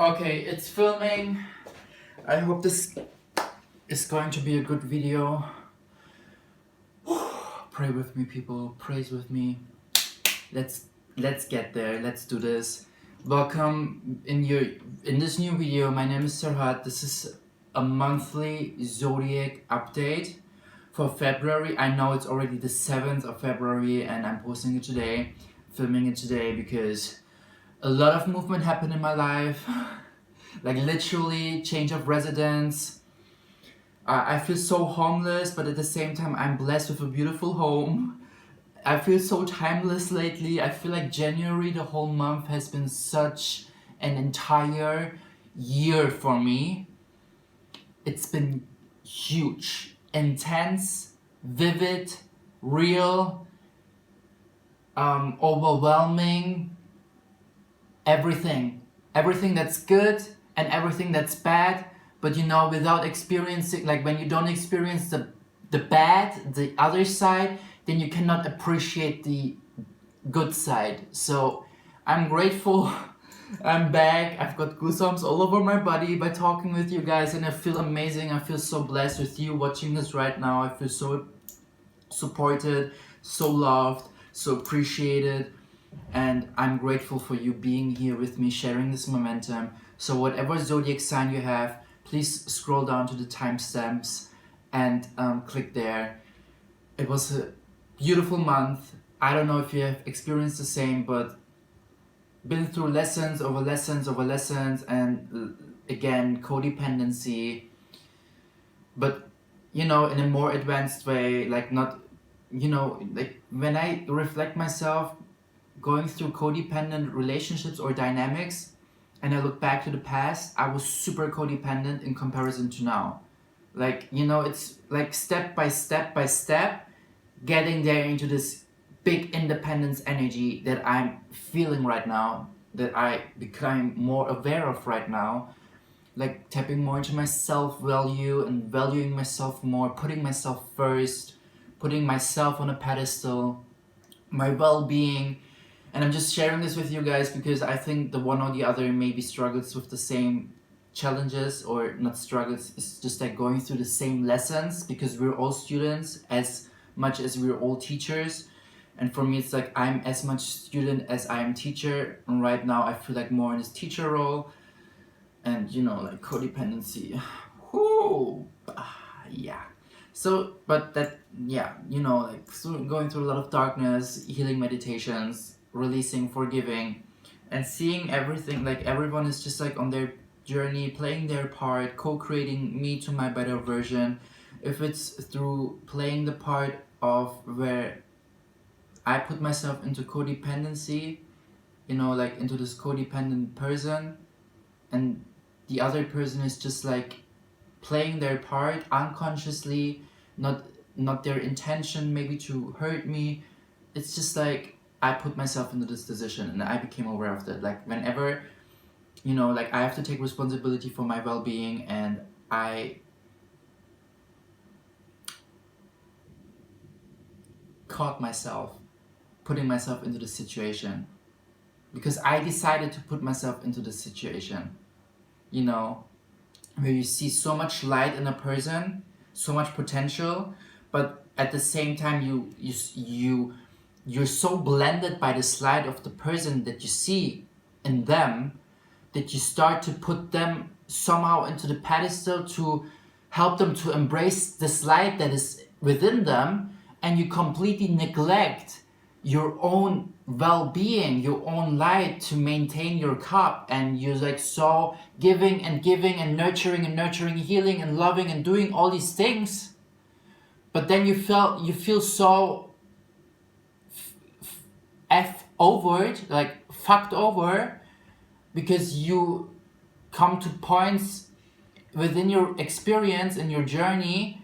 Okay, it's filming. I hope this is going to be a good video. Pray with me, people. Praise with me. Let's get there. Let's do this. Welcome in this new video. My name is Serhat. This is a monthly Zodiac update for February. I know it's already the 7th of February and I'm posting it today, filming it today because a lot of movement happened in my life. Like literally change of residence. I feel so homeless, but at the same time I'm blessed with a beautiful home. I feel so timeless lately. I feel like January, the whole month, has been such an entire year for me. It's been huge, intense, vivid, real, overwhelming, everything that's good and everything that's bad. But you know, without experiencing, like when you don't experience the bad, the other side, then you cannot appreciate the good side. So I'm grateful. I'm back. I've got goosebumps all over my body by talking with you guys, and I feel amazing. I feel so blessed with you watching this right now. I feel so supported, so loved, so appreciated, and I'm grateful for you being here with me, sharing this momentum. So whatever zodiac sign you have, please scroll down to the timestamps and click there. It was a beautiful month. I don't know if you have experienced the same, but been through lessons over lessons over lessons, and again, codependency. But you know, in a more advanced way, like not, you know, like when I reflect myself going through codependent relationships or dynamics, and I look back to the past, I was super codependent in comparison to now. Like, you know, it's like step by step by step, getting there into this big independence energy that I'm feeling right now, that I become more aware of right now. Like tapping more into my self-value and valuing myself more, putting myself first, putting myself on a pedestal, my well-being. And I'm just sharing this with you guys because I think the one or the other maybe struggles with the same challenges, or not struggles, it's just like going through the same lessons, because we're all students as much as we're all teachers. And for me, it's like I'm as much student as I am teacher. And right now I feel like more in this teacher role. And you know, like codependency. Whoo! Yeah. So, but that, yeah, you know, like so going through a lot of darkness, healing meditations, releasing, forgiving, and seeing everything, like everyone is just like on their journey, playing their part, co-creating me to my better version. If it's through playing the part of where I put myself into codependency, you know, like into this codependent person, and the other person is just like playing their part unconsciously, not their intention maybe to hurt me. It's just like I put myself into this position and I became aware of that. Like whenever, you know, like I have to take responsibility for my well-being, and I caught myself putting myself into the situation because I decided to put myself into the situation, you know, where you see so much light in a person, so much potential, but at the same time you're so blended by this light of the person that you see in them that you start to put them somehow into the pedestal to help them to embrace this light that is within them, and you completely neglect your own well-being, your own light to maintain your cup, and you're like so giving and nurturing and nurturing, healing and loving and doing all these things, but then you feel so fucked over, because you come to points within your experience in your journey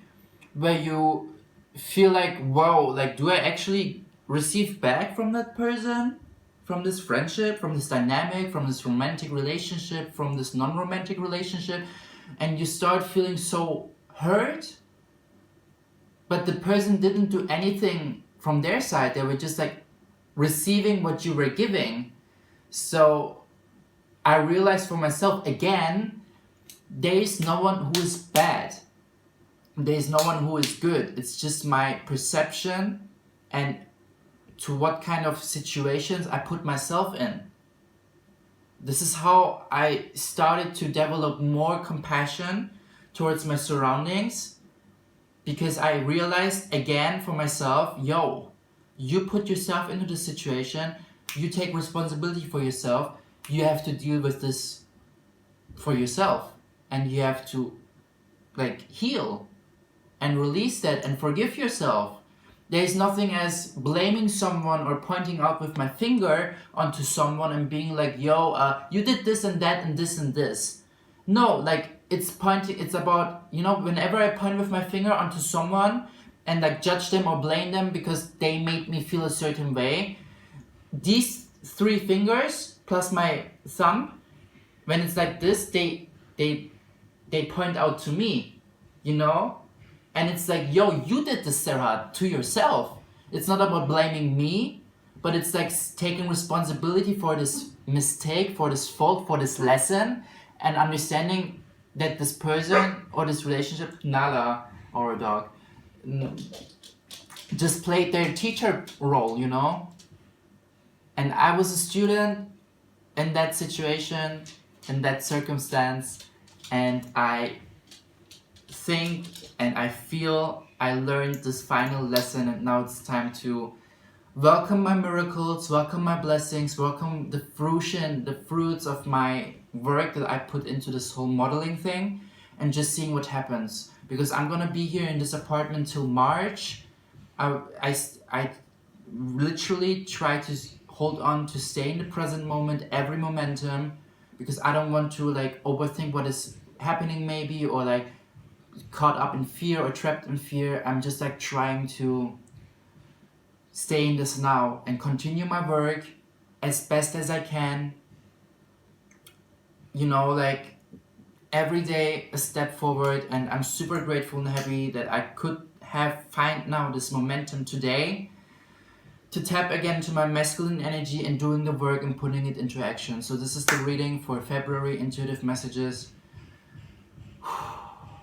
where you feel like, wow, like do I actually receive back from that person, from this friendship, from this dynamic, from this romantic relationship, from this non-romantic relationship? And you start feeling so hurt, but the person didn't do anything from their side. They were just like receiving what you were giving. So I realized for myself again, there is no one who is bad. There is no one who is good. It's just my perception and to what kind of situations I put myself in. This is how I started to develop more compassion towards my surroundings, because I realized again for myself, yo, you put yourself into the situation, you take responsibility for yourself, you have to deal with this for yourself, and you have to like heal and release that and forgive yourself. There is nothing as blaming someone or pointing out with my finger onto someone and being like, yo, you did this and that and this and this. No, like it's about, you know, whenever I point with my finger onto someone and like judge them or blame them because they made me feel a certain way, these three fingers plus my thumb, when it's like this, they point out to me, you know? And it's like, yo, you did this, Serhat, to yourself. It's not about blaming me, but it's like taking responsibility for this mistake, for this fault, for this lesson, and understanding that this person or this relationship, Nala or a dog, just played their teacher role, you know? And I was a student in that situation, in that circumstance, and I think and I feel I learned this final lesson, and now it's time to welcome my miracles, welcome my blessings, welcome the fruition, the fruits of my work that I put into this whole modeling thing, and just seeing what happens. Because I'm gonna be here in this apartment till March. I literally try to hold on to stay in the present moment, every momentum, because I don't want to like overthink what is happening maybe, or like caught up in fear or trapped in fear. I'm just like trying to stay in this now and continue my work as best as I can. You know, like every day a step forward, and I'm super grateful and happy that I could find now this momentum today to tap again into my masculine energy and doing the work and putting it into action. So this is the reading for February, intuitive messages.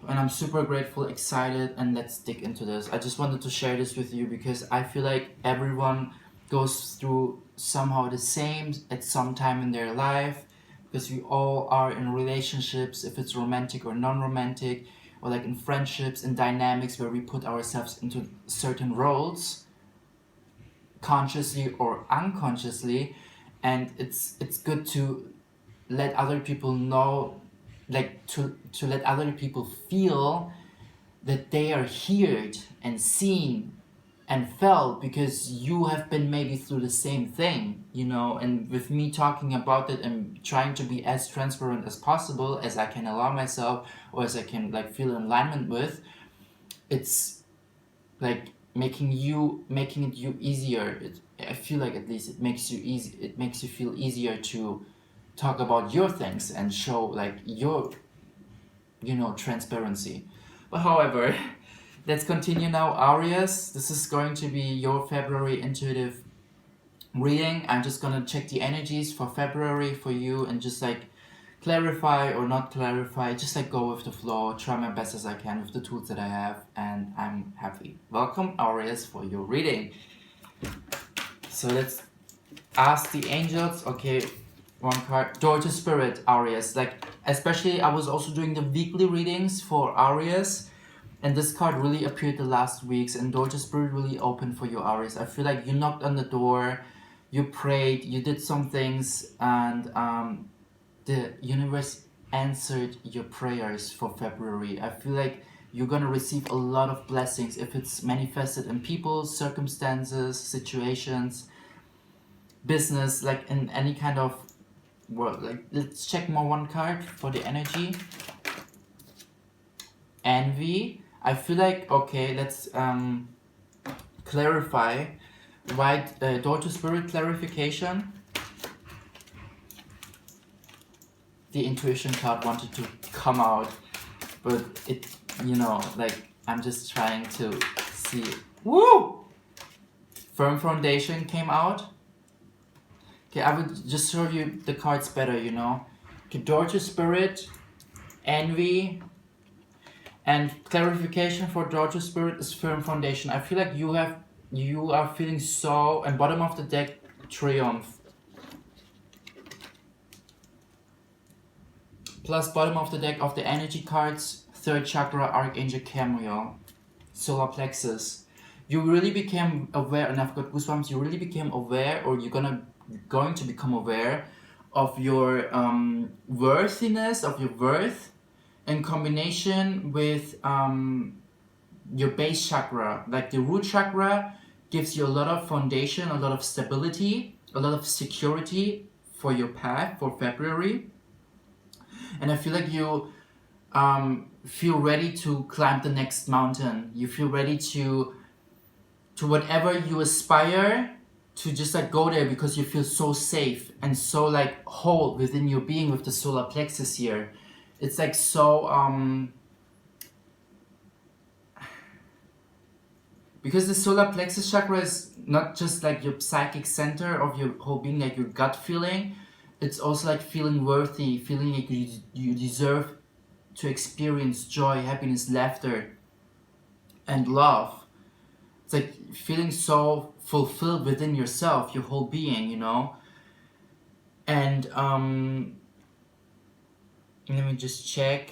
And I'm super grateful, excited, and let's dig into this. I just wanted to share this with you because I feel like everyone goes through somehow the same at some time in their life, because we all are in relationships, if it's romantic or non-romantic, or like in friendships and dynamics where we put ourselves into certain roles, consciously or unconsciously, and it's good to let other people know, like to let other people feel that they are heard and seen and felt, because you have been maybe through the same thing, you know. And with me talking about it and trying to be as transparent as possible as I can allow myself, or as I can like feel in alignment with, it's like making it you easier. I feel like at least it makes you feel easier to talk about your things and show like your, you know, transparency. But however, let's continue now. Aries, this is going to be your February intuitive reading. I'm just gonna check the energies for February for you and just like clarify or not clarify, just like go with the flow, try my best as I can with the tools that I have, and I'm happy. Welcome Aries for your reading. So let's ask the angels. Okay, one card, Door to Spirit, Aries. Like, especially I was also doing the weekly readings for Aries, and this card really appeared the last weeks, and Door to Spirit really opened for you, Aries. I feel like you knocked on the door, you prayed, you did some things, and the universe answered your prayers for February. I feel like you're gonna receive a lot of blessings if it's manifested in people, circumstances, situations, business, like in any kind of world. Like, let's check more one card for the energy. Envy. I feel like, okay, let's clarify. Right, Door to Spirit clarification. The intuition card wanted to come out, but it, you know, like I'm just trying to see. Woo! Firm foundation came out. Okay, I would just show you the cards better, you know. Okay, daughter spirit, envy, and clarification for daughter spirit is firm foundation. I feel like you are feeling so, and bottom of the deck, triumph. Plus bottom of the deck of the energy cards, third chakra, Archangel Cameo, solar plexus. You really became aware, and I've got goosebumps, you really became aware, or you're going to become aware of your worthiness, of your worth, in combination with your base chakra. Like the root chakra gives you a lot of foundation, a lot of stability, a lot of security for your path for February. And I feel like you feel ready to climb the next mountain. You feel ready to whatever you aspire to, just like go there, because you feel so safe and so like whole within your being with the solar plexus here. It's like so because the solar plexus chakra is not just like your psychic center of your whole being, like your gut feeling. It's also like feeling worthy, feeling like you deserve to experience joy, happiness, laughter, and love. It's like feeling so fulfilled within yourself, your whole being, you know. And let me just check.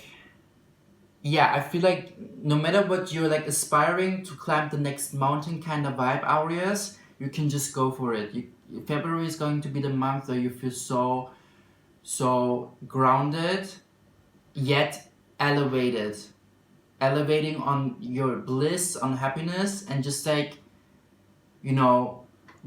Yeah, I feel like no matter what you're like aspiring to climb the next mountain kind of vibe, Aries, you can just go for it. February is going to be the month where you feel so grounded, yet elevated. Elevating on your bliss, on happiness, and just like, you know,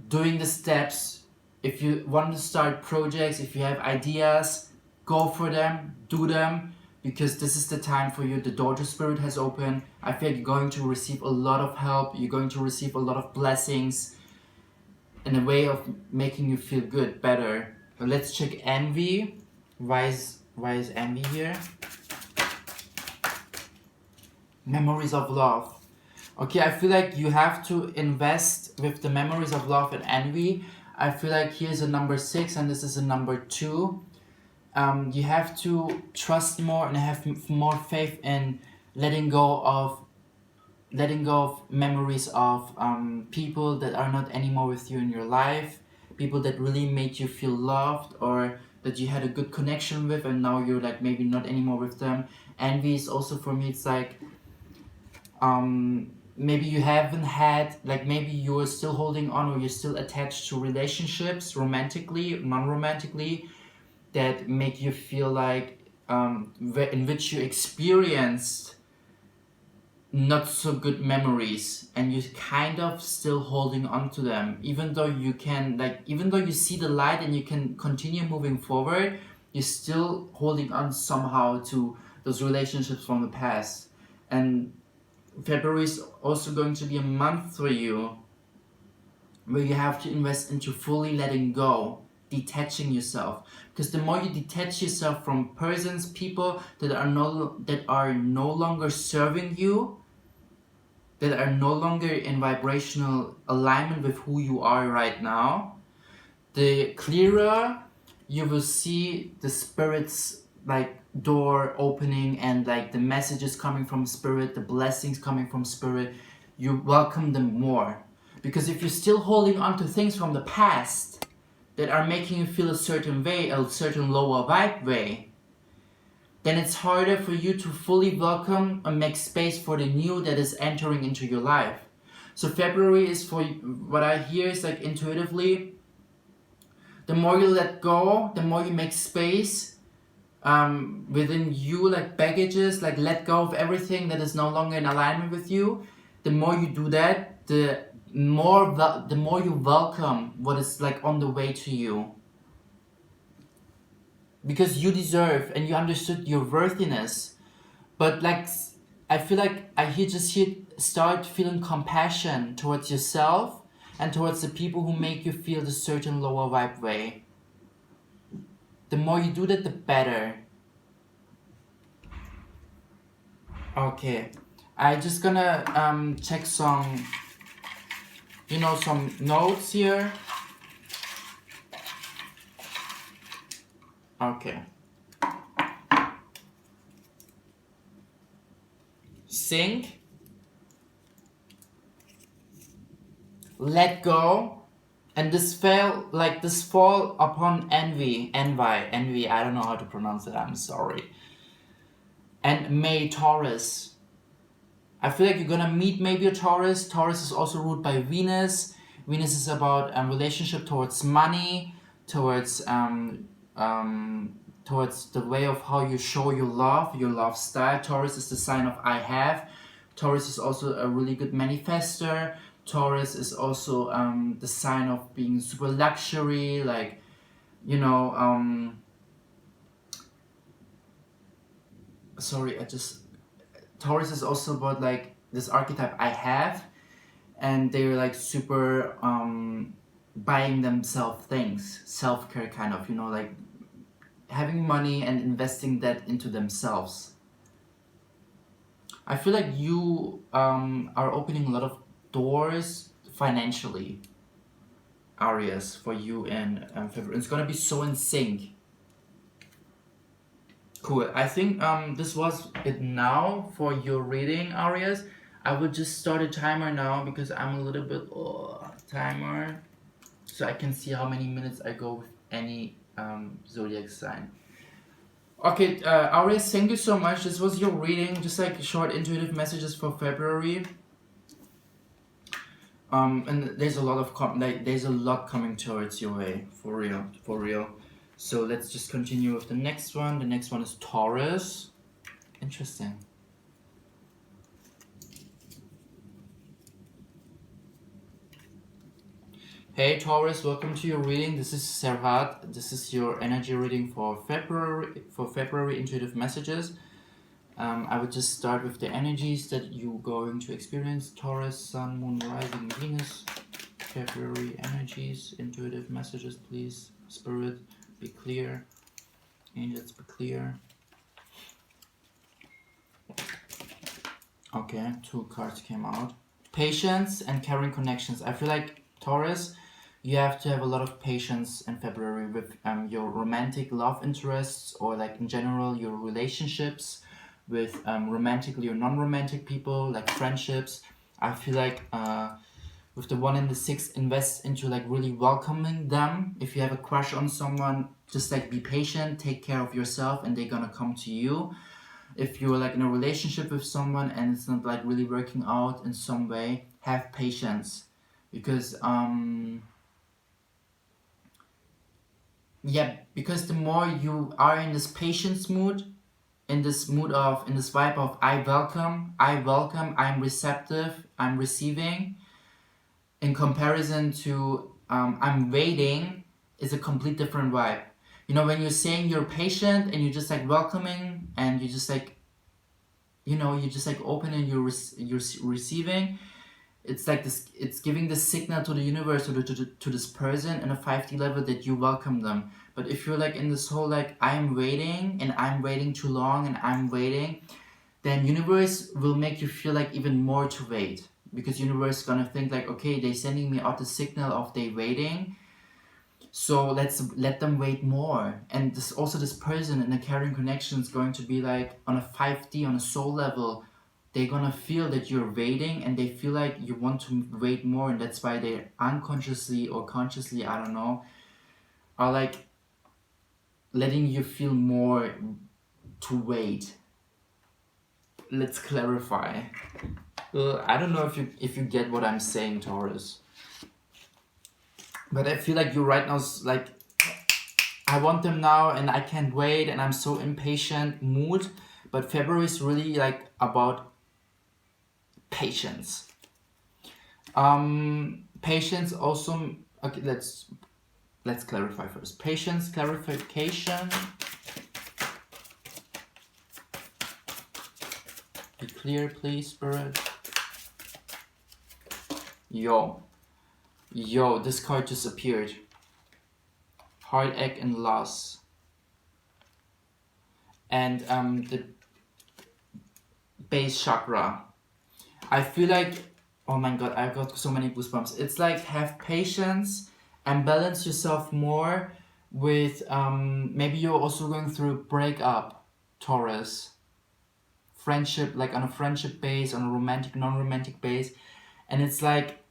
doing the steps. If you want to start projects, if you have ideas, go for them, do them, because this is the time for you. The daughter spirit has opened. I feel like you're going to receive a lot of help. You're going to receive a lot of blessings in a way of making you feel good, better. But let's check envy. Why is envy here? Memories of love. Okay, I feel like you have to invest with the memories of love and envy. I feel like here's a number 6 and this is a number 2. You have to trust more and have more faith in letting go of memories of people that are not anymore with you in your life, people that really made you feel loved or that you had a good connection with, and now you're like maybe not anymore with them. Envy is also, for me, it's like maybe you haven't had, like maybe you're still holding on or you're still attached to relationships, romantically, non-romantically, that make you feel like in which you experienced not so good memories, and you're kind of still holding on to them, even though you can, like, even though you see the light and you can continue moving forward, you're still holding on somehow to those relationships from the past. And February is also going to be a month for you where you have to invest into fully letting go, detaching yourself, because the more you detach yourself from persons, people that are no longer serving you, that are no longer in vibrational alignment with who you are right now, the clearer you will see the spirit's like door opening, and like the messages coming from spirit, the blessings coming from spirit. You welcome them more, because if you're still holding on to things from the past that are making you feel a certain way, a certain lower vibe way, then it's harder for you to fully welcome and make space for the new that is entering into your life. So February is, for what I hear is like intuitively, the more you let go, the more you make space within you, like baggages, like let go of everything that is no longer in alignment with you. The more you do that, the more you welcome what is like on the way to you. Because you deserve and you understood your worthiness. But like, I feel like I just start feeling compassion towards yourself and towards the people who make you feel the certain lower vibe way. The more you do that, the better. Okay, I just gonna check some, some notes here. Okay. sink, let go, and this fall upon envy, I don't know how to pronounce it, I'm sorry. And May, Taurus. I feel like you're gonna meet maybe a Taurus. Taurus is also ruled by Venus. Venus is about relationship towards money, towards the way of how you show your love style. Taurus is the sign of I have. Taurus is also a really good manifester. Taurus is also the sign of being super luxury, like, you know, Taurus is also about like this archetype I have, and they're like super buying themselves things, self-care kind of, you know, like having money and investing that into themselves. I feel like you are opening a lot of doors financially, Aries, for you in February. It's gonna be so in sync. Cool. I think this was it now for your reading, Aries. I will just start a timer now because I'm a little bit timer, so I can see how many minutes I go with any zodiac sign. Okay, Aries, thank you so much. This was your reading, just like short intuitive messages for February. And there's a lot of there's a lot coming towards your way, for real. So let's just continue with the next one. The next one is Taurus. Interesting. Hey Taurus, welcome to your reading. This is Serhat. This is your energy reading for February intuitive messages. I would just start with the energies that you're going to experience. Taurus, Sun, Moon, Rising, Venus. February energies, intuitive messages, please. Spirit, be clear. Angels, be clear. Okay, 2 cards came out. Patience and caring connections. I feel like Taurus, you have to have a lot of patience in February with your romantic love interests, or like in general your relationships with romantically or non-romantic people, like friendships. I feel like with the 1 and the 6, invest into like really welcoming them. If you have a crush on someone, just like be patient, take care of yourself, and they're gonna come to you. If you're like in a relationship with someone and it's not like really working out in some way, have patience, because because the more you are in this patience mood, in this vibe of I welcome, I'm receptive, I'm receiving, in comparison to I'm waiting, is a complete different vibe. You know, when you're saying you're patient and you're just like welcoming and you just like, you know, you're just like open and you're receiving, it's like this, it's giving the signal to the universe or to this person in a 5D level that you welcome them. But if you're like in this whole like I'm waiting and I'm waiting too long and I'm waiting, then universe will make you feel like even more to wait, because universe is gonna think like, okay, they're sending me out the signal of they waiting, so let's let them wait more. And this person in a caring connection is going to be like on a 5D, on a soul level, they're gonna feel that you're waiting and they feel like you want to wait more, and that's why they unconsciously or consciously, I don't know, are like letting you feel more to wait. Let's clarify. I don't know if you get what I'm saying, Taurus. But I feel like you right now is like, I want them now and I can't wait and I'm so impatient mood. But February is really like about patience. Patience also, okay, let's clarify first. Patience, clarification. Be clear, please, Spirit. Yo, this card just appeared. Heartache and loss. And the base chakra. I feel like, oh my god, I've got so many goosebumps. It's like, have patience and balance yourself more with, maybe you're also going through a breakup, Taurus. friendship, like on a friendship base, on a romantic, non-romantic base. And it's like,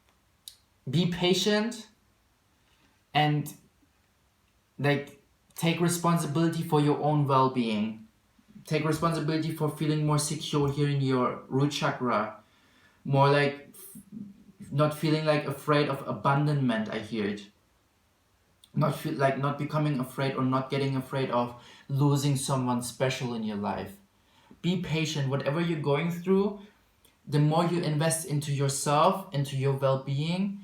be patient and like take responsibility for your own well-being. Take responsibility for feeling more secure here in your root chakra. More like not feeling like afraid of abandonment, I hear it. Not feel like not becoming afraid or not getting afraid of losing someone special in your life. Be patient. Whatever you're going through, the more you invest into yourself, into your well-being,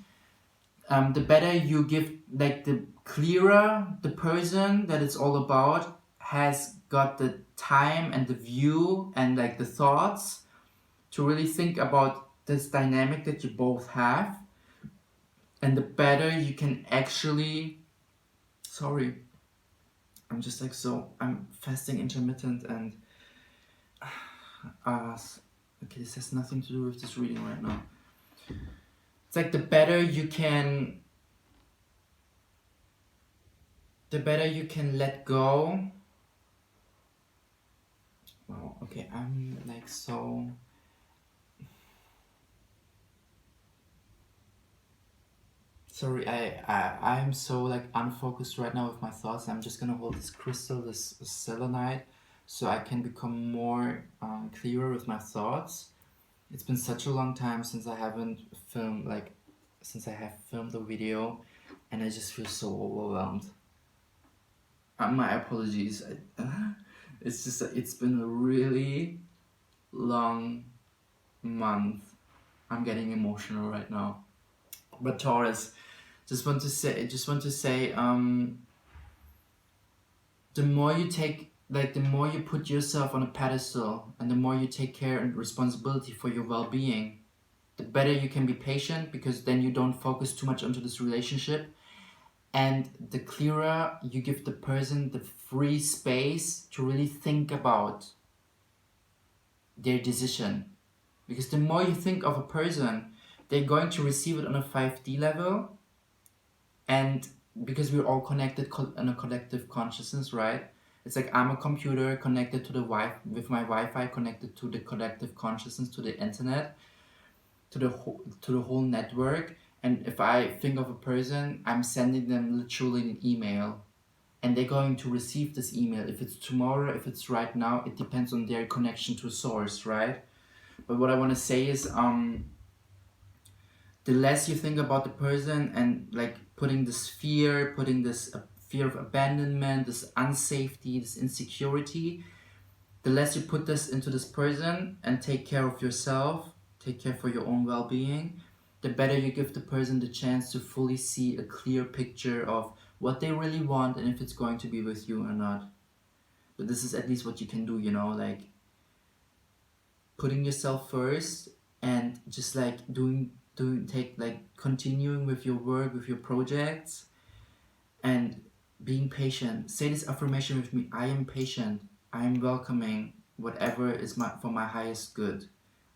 the better you give, like the clearer the person that it's all about has got the time and the view and like the thoughts to really think about this dynamic that you both have, and the better you can actually, sorry, I'm just like, so I'm fasting intermittent and okay, this has nothing to do with this reading right now. It's like the better you can let go. Wow, okay, I'm like so... Sorry, I'm so like unfocused right now with my thoughts. I'm just gonna hold this crystal, this selenite, so I can become more clearer with my thoughts. It's been such a long time since I haven't filmed, like, since I have filmed the video, and I just feel so overwhelmed. My apologies. It's just that it's been a really long month. I'm getting emotional right now. But Taurus, just want to say, the more you take, like, the more you put yourself on a pedestal, and the more you take care and responsibility for your well-being, the better you can be patient, because then you don't focus too much onto this relationship, and the clearer you give the person the free space to really think about their decision. Because the more you think of a person, they're going to receive it on a 5D level, and because we're all connected on a collective consciousness, right? It's like I'm a computer connected to the with my Wi-Fi connected to the collective consciousness, to the internet, to the whole network. And if I think of a person, I'm sending them literally an email, and they're going to receive this email. If it's tomorrow, if it's right now, it depends on their connection to source, right? But what I want to say is, the less you think about the person and like putting this fear of abandonment, this unsafety, this insecurity, the less you put this into this person and take care of yourself, take care for your own well-being, the better you give the person the chance to fully see a clear picture of what they really want and if it's going to be with you or not. But this is at least what you can do, you know, like putting yourself first and just like continuing with your work, with your projects, and being patient. Say this affirmation with me: I am patient. I am welcoming whatever is for my highest good.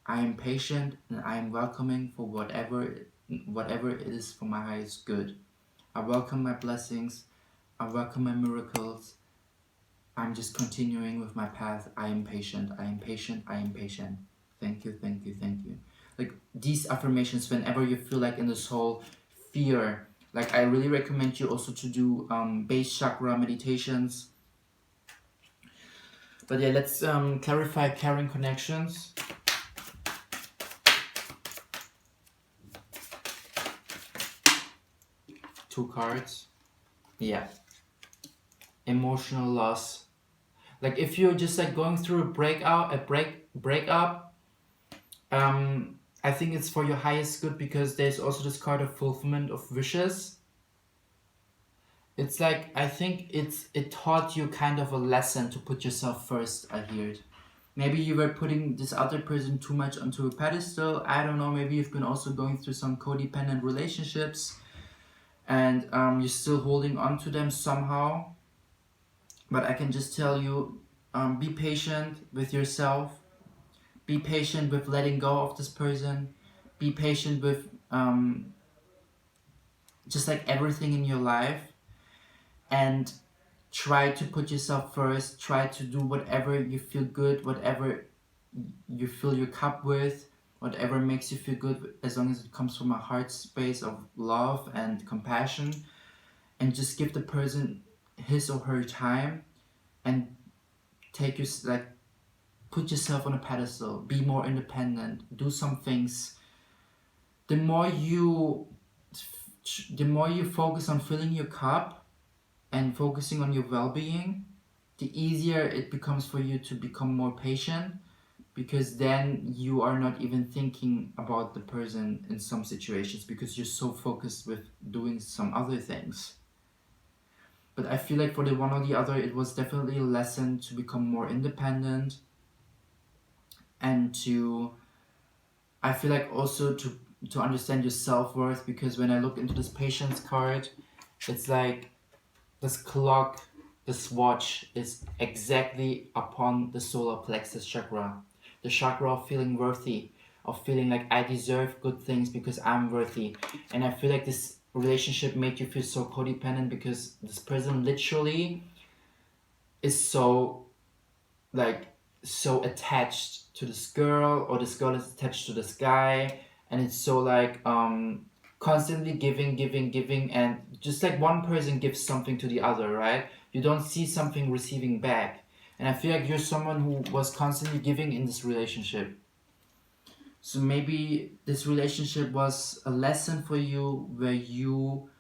I am patient and I am welcoming for whatever it is for my highest good. I welcome my blessings. I welcome my miracles. I'm just continuing with my path. I am patient. I am patient. I am patient. Thank you, thank you, thank you. Like these affirmations, whenever you feel like in this whole fear, like I really recommend you also to do base chakra meditations. But yeah, let's clarify caring connections. Two cards. Yeah. Emotional loss. Like if you're just like going through a breakup, I think it's for your highest good, because there's also this card of fulfillment of wishes. It's like, I think it taught you kind of a lesson to put yourself first, I hear it. Maybe you were putting this other person too much onto a pedestal. I don't know, maybe you've been also going through some codependent relationships and you're still holding on to them somehow. But I can just tell you, be patient with yourself. Be patient with letting go of this person. Be patient with just like everything in your life. And try to put yourself first. Try to do whatever you feel good, whatever you fill your cup with, whatever makes you feel good, as long as it comes from a heart space of love and compassion, and just give the person his or her time, and take your, like, put yourself on a pedestal, be more independent, do some things. The more you focus on filling your cup and focusing on your well-being, the easier it becomes for you to become more patient, because then you are not even thinking about the person in some situations because you're so focused with doing some other things. But I feel like for the one or the other, it was definitely a lesson to become more independent, and I feel like also to understand your self-worth, because when I look into this patience card, it's like this clock, this watch is exactly upon the solar plexus chakra. The chakra of feeling worthy, of feeling like I deserve good things because I'm worthy. And I feel like this relationship made you feel so codependent because this person literally is so, like, so attached to this girl, or this girl is attached to this guy, and it's so like constantly giving, and just like one person gives something to the other, right? You don't see something receiving back. And I feel like you're someone who was constantly giving in this relationship. So maybe this relationship was a lesson for you, where you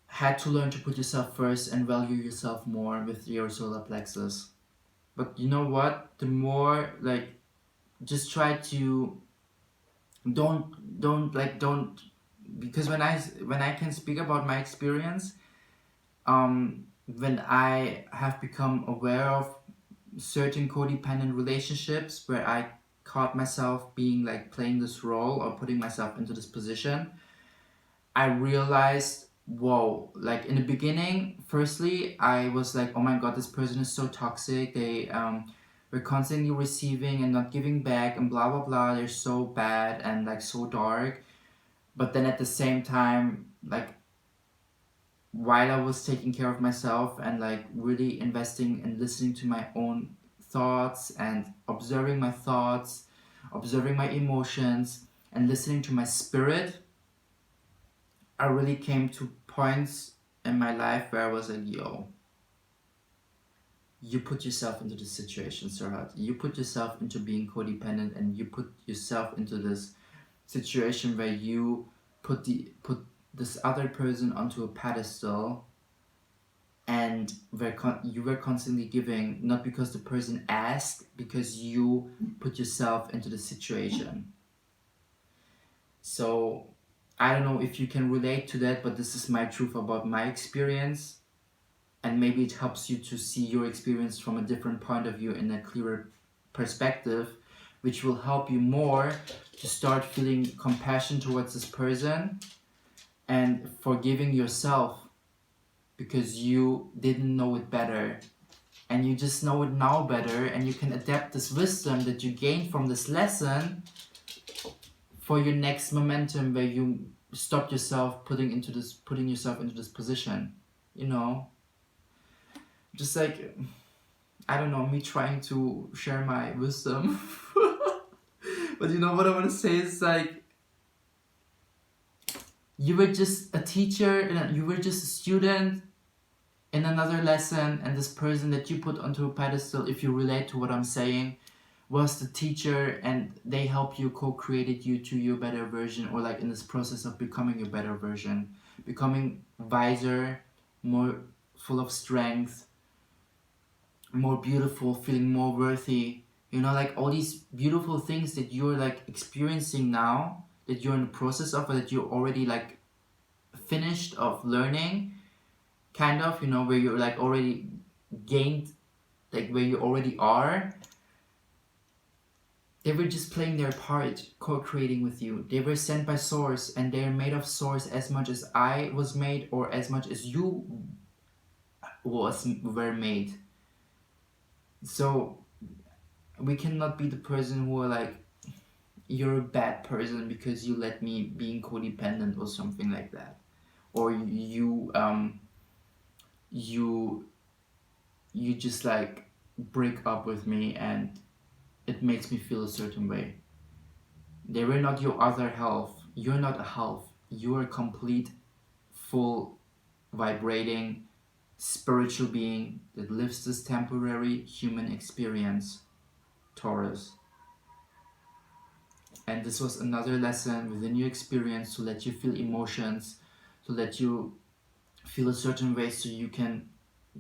had to learn to put yourself first and value yourself more with your solar plexus. But you know what? The more, like, just try to don't, because when I can speak about my experience, when I have become aware of certain codependent relationships where I caught myself being like playing this role or putting myself into this position, I realized, whoa, like in the beginning, firstly, I was like, oh my god, this person is so toxic. They were constantly receiving and not giving back and blah blah blah. They're so bad and like so dark. But then at the same time, like, while I was taking care of myself and like really investing and listening to my own thoughts and observing my thoughts, observing my emotions, and listening to my spirit, I really came to points in my life where I was like, yo, you put yourself into this situation, Serhat. You put yourself into being codependent, and you put yourself into this situation where you put this other person onto a pedestal, and you were constantly giving, not because the person asked, because you put yourself into the situation. So I don't know if you can relate to that, but this is my truth about my experience, and maybe it helps you to see your experience from a different point of view in a clearer perspective, which will help you more to start feeling compassion towards this person and forgiving yourself, because you didn't know it better, and you just know it now better, and you can adapt this wisdom that you gained from this lesson for your next momentum, where you stop yourself putting yourself into this position, you know. Just like, I don't know, me trying to share my wisdom. But you know what I want to say is like, you were just a teacher, and you were just a student in another lesson, and this person that you put onto a pedestal, if you relate to what I'm saying, was the teacher, and they helped you, co-created you to your better version, or like in this process of becoming your better version, becoming wiser, more full of strength, more beautiful, feeling more worthy, you know, like all these beautiful things that you're like experiencing now, that you're in the process of, or that you're already like finished of learning, kind of, you know, where you're like already gained, like where you already are. They were just playing their part, co-creating with you. They were sent by source, and they're made of source as much as I was made, or as much as you were made. So we cannot be the person who are like, you're a bad person because you let me being codependent or something like that, or you just like break up with me, and it makes me feel a certain way. They were not your other half. You're not a half. You're a complete, full, vibrating, spiritual being that lives this temporary human experience, Taurus. And this was another lesson within your experience to let you feel emotions, to let you feel a certain way so you can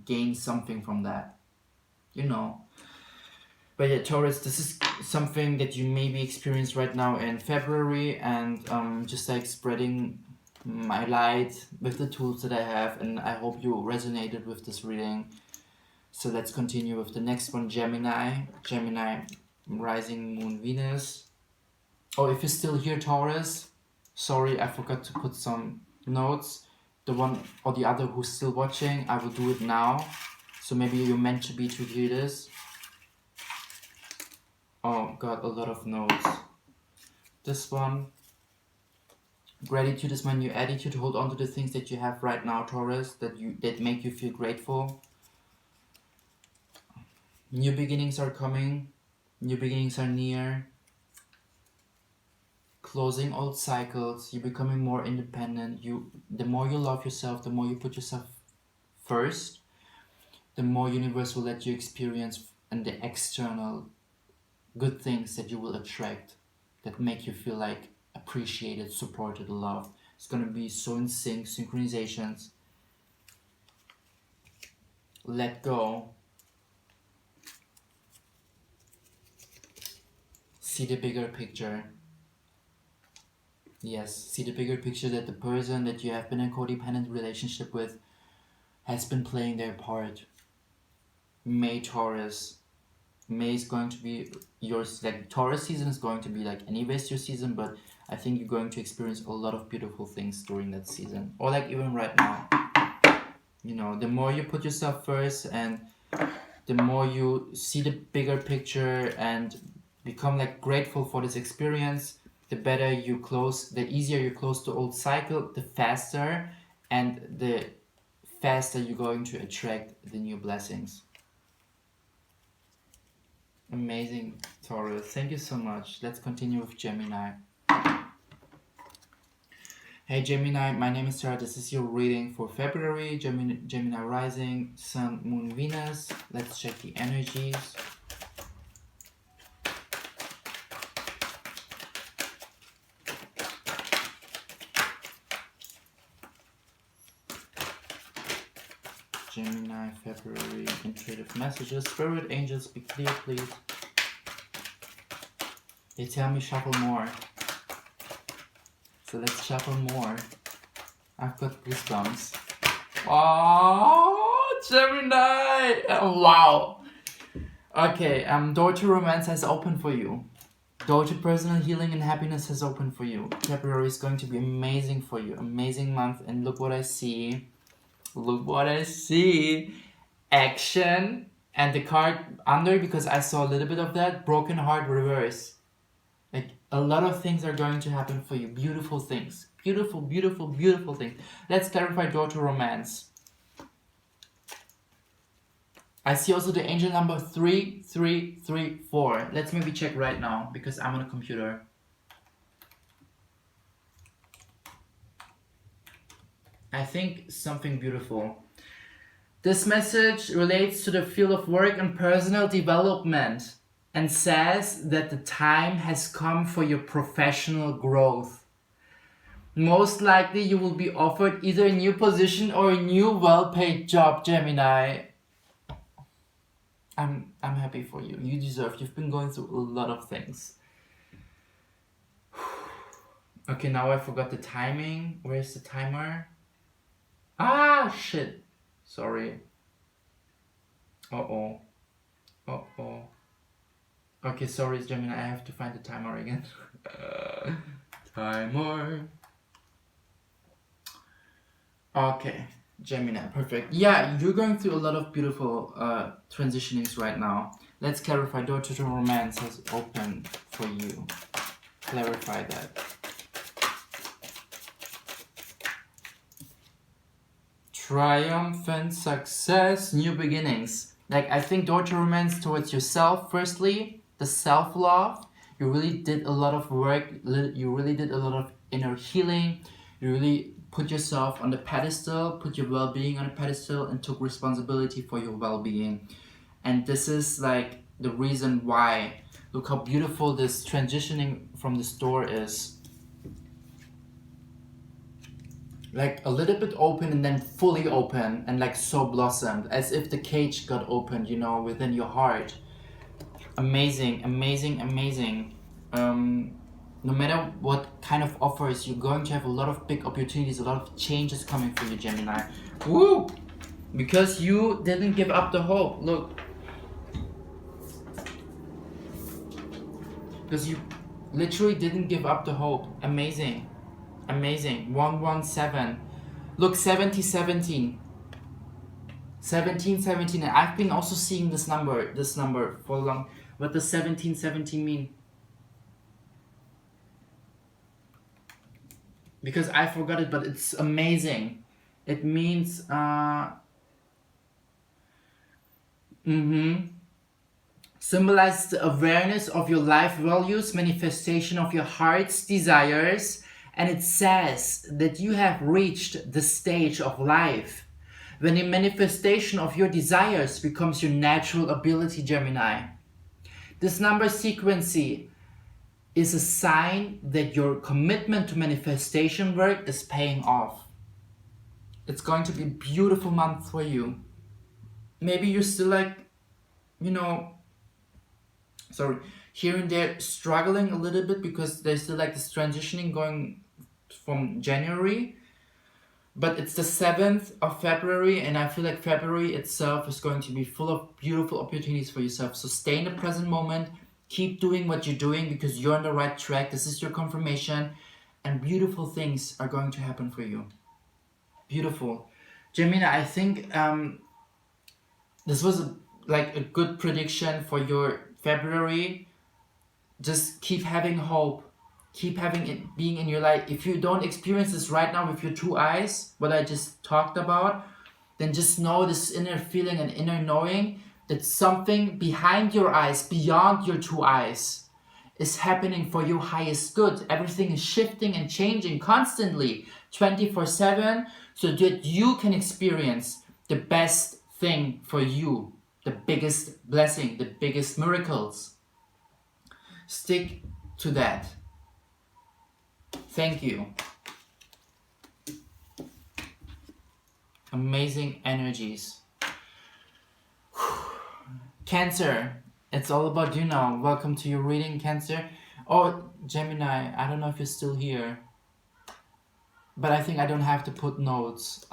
gain something from that. You know. But yeah, Taurus, this is something that you maybe experience right now in February, and just like spreading my light with the tools that I have, and I hope you resonated with this reading. So let's continue with the next one, Gemini. Gemini, rising moon Venus. Oh, if you're still here, Taurus, sorry, I forgot to put some notes. The one or the other who's still watching, I will do it now. So maybe you're meant to be to hear this. Oh, got a lot of notes. This one. Gratitude is my new attitude. Hold on to the things that you have right now, Taurus, that make you feel grateful. New beginnings are coming. New beginnings are near. Closing old cycles. You're becoming more independent. The more you love yourself, the more you put yourself first, the more universe will let you experience and the external good things that you will attract that make you feel like appreciated, supported, loved. It's going to be so in sync, synchronizations. Let go. See the bigger picture. Yes, see the bigger picture that the person that you have been in a codependent relationship with has been playing their part. May, Taurus. May is going to be yours. Like Taurus season is going to be like anyways your season, but I think you're going to experience a lot of beautiful things during that season, or like even right now. You know, the more you put yourself first and the more you see the bigger picture and become like grateful for this experience, the better you close, the easier you close the old cycle, the faster, and the faster you're going to attract the new blessings. Amazing, Taurus. Thank you so much. Let's continue with Gemini. Hey Gemini, my name is Serhat. This is your reading for February. Gemini rising, Sun, Moon, Venus. Let's check the energies. Gemini, February, intuitive messages. Spirit angels, be clear, please. They tell me shuffle more. So let's shuffle more. I've got goosebumps. Oh, Gemini! Oh, wow. Okay, door to romance has opened for you. Door to personal healing and happiness has opened for you. February is going to be amazing for you. Amazing month. And look what I see. Look what I see. Action. And the card under, because I saw a little bit of that, broken heart reverse. Like a lot of things are going to happen for you. Beautiful things. Beautiful, beautiful, beautiful things. Let's clarify door to romance. I see also the angel number 3334. Let's maybe check right now because I'm on a computer. I think something beautiful. This message relates to the field of work and personal development and says that the time has come for your professional growth. Most likely you will be offered either a new position or a new well-paid job, Gemini. I'm happy for you. You deserve. You've been going through a lot of things. Okay, now I forgot the timing. Where's the timer? Ah, shit. Sorry. Uh-oh. Uh-oh. Okay, sorry, Gemini. I have to find the timer again. Timer. Okay, Gemini. Perfect. Yeah, you're going through a lot of beautiful transitionings right now. Let's clarify. Door to romance has opened for you. Clarify that. Triumphant success, new beginnings. Like, I think door to romance towards yourself, firstly, the self-love. You really did a lot of work. You really did a lot of inner healing. You really put yourself on the pedestal, put your well-being on a pedestal, and took responsibility for your well-being. And this is like the reason why. Look how beautiful this transitioning from this door is. Like a little bit open and then fully open, and like so blossomed, as if the cage got opened, you know, within your heart. Amazing, amazing, amazing. No matter what kind of offers, you're going to have a lot of big opportunities, a lot of changes coming for you, Gemini. Woo! Because you didn't give up the hope. Look. Because you literally didn't give up the hope. Amazing. Amazing. 117. Look, 70, 17. 17, 17. And I've been also seeing this number for long. What does 17, 17 mean? Because I forgot it, but it's amazing. It means symbolize the awareness of your life values, manifestation of your heart's desires, and it says that you have reached the stage of life when the manifestation of your desires becomes your natural ability, Gemini. This number sequence is a sign that your commitment to manifestation work is paying off. It's going to be a beautiful month for you. Maybe you're still like, you know, here and there struggling a little bit because there's still like this transitioning going from January. But it's the 7th of February, and I feel like February itself is going to be full of beautiful opportunities for yourself. So stay in the present moment. Keep doing what you're doing because you're on the right track. This is your confirmation, and beautiful things are going to happen for you. Beautiful. Gemini, I think this was a good prediction for your February. Just keep having hope. Keep having it being in your life. If you don't experience this right now with your two eyes, what I just talked about, then just know this inner feeling and inner knowing that something behind your eyes, beyond your two eyes, is happening for your highest good. Everything is shifting and changing constantly, 24/7, so that you can experience the best thing for you, the biggest blessing, the biggest miracles. Stick to that. Thank you. Amazing energies. Cancer, it's all about you now. Welcome to your reading, Cancer. Oh, Gemini, I don't know if you're still here, but I think I don't have to put notes.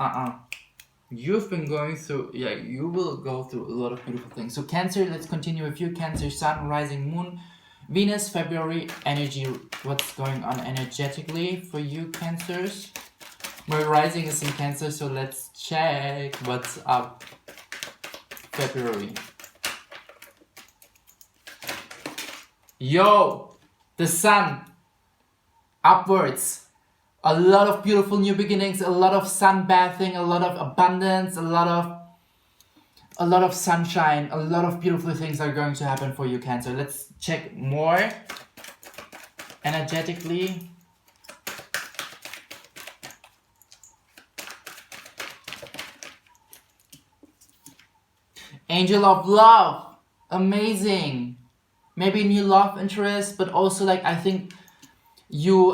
You've been going through, you will go through a lot of beautiful things. So Cancer, let's continue with you. Cancer, Sun, Rising, Moon, Venus, February, energy. What's going on energetically for you, Cancers? My rising is in Cancer, so let's check what's up. February. Yo, the Sun, upwards. A lot of beautiful new beginnings, a lot of sunbathing, a lot of abundance, a lot of sunshine, a lot of beautiful things are going to happen for you, Cancer. Let's check more energetically. Angel of Love, amazing. Maybe new love interest, but also I think you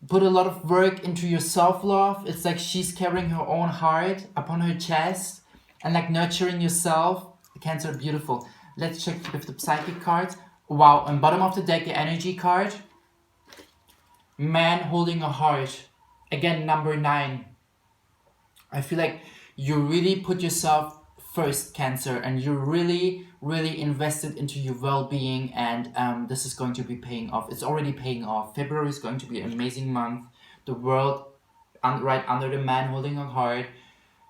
put a lot of work into your self-love. It's like she's carrying her own heart upon her chest and nurturing yourself. The Cancer, beautiful. Let's check with the psychic cards. Wow, on bottom of the deck, the energy card. Man holding a heart. Again, number 9. I feel like you really put yourself first, Cancer, and you really invested into your well-being, and this is going to be paying off. It's already paying off. February is going to be an amazing month. The world right under the man holding a heart.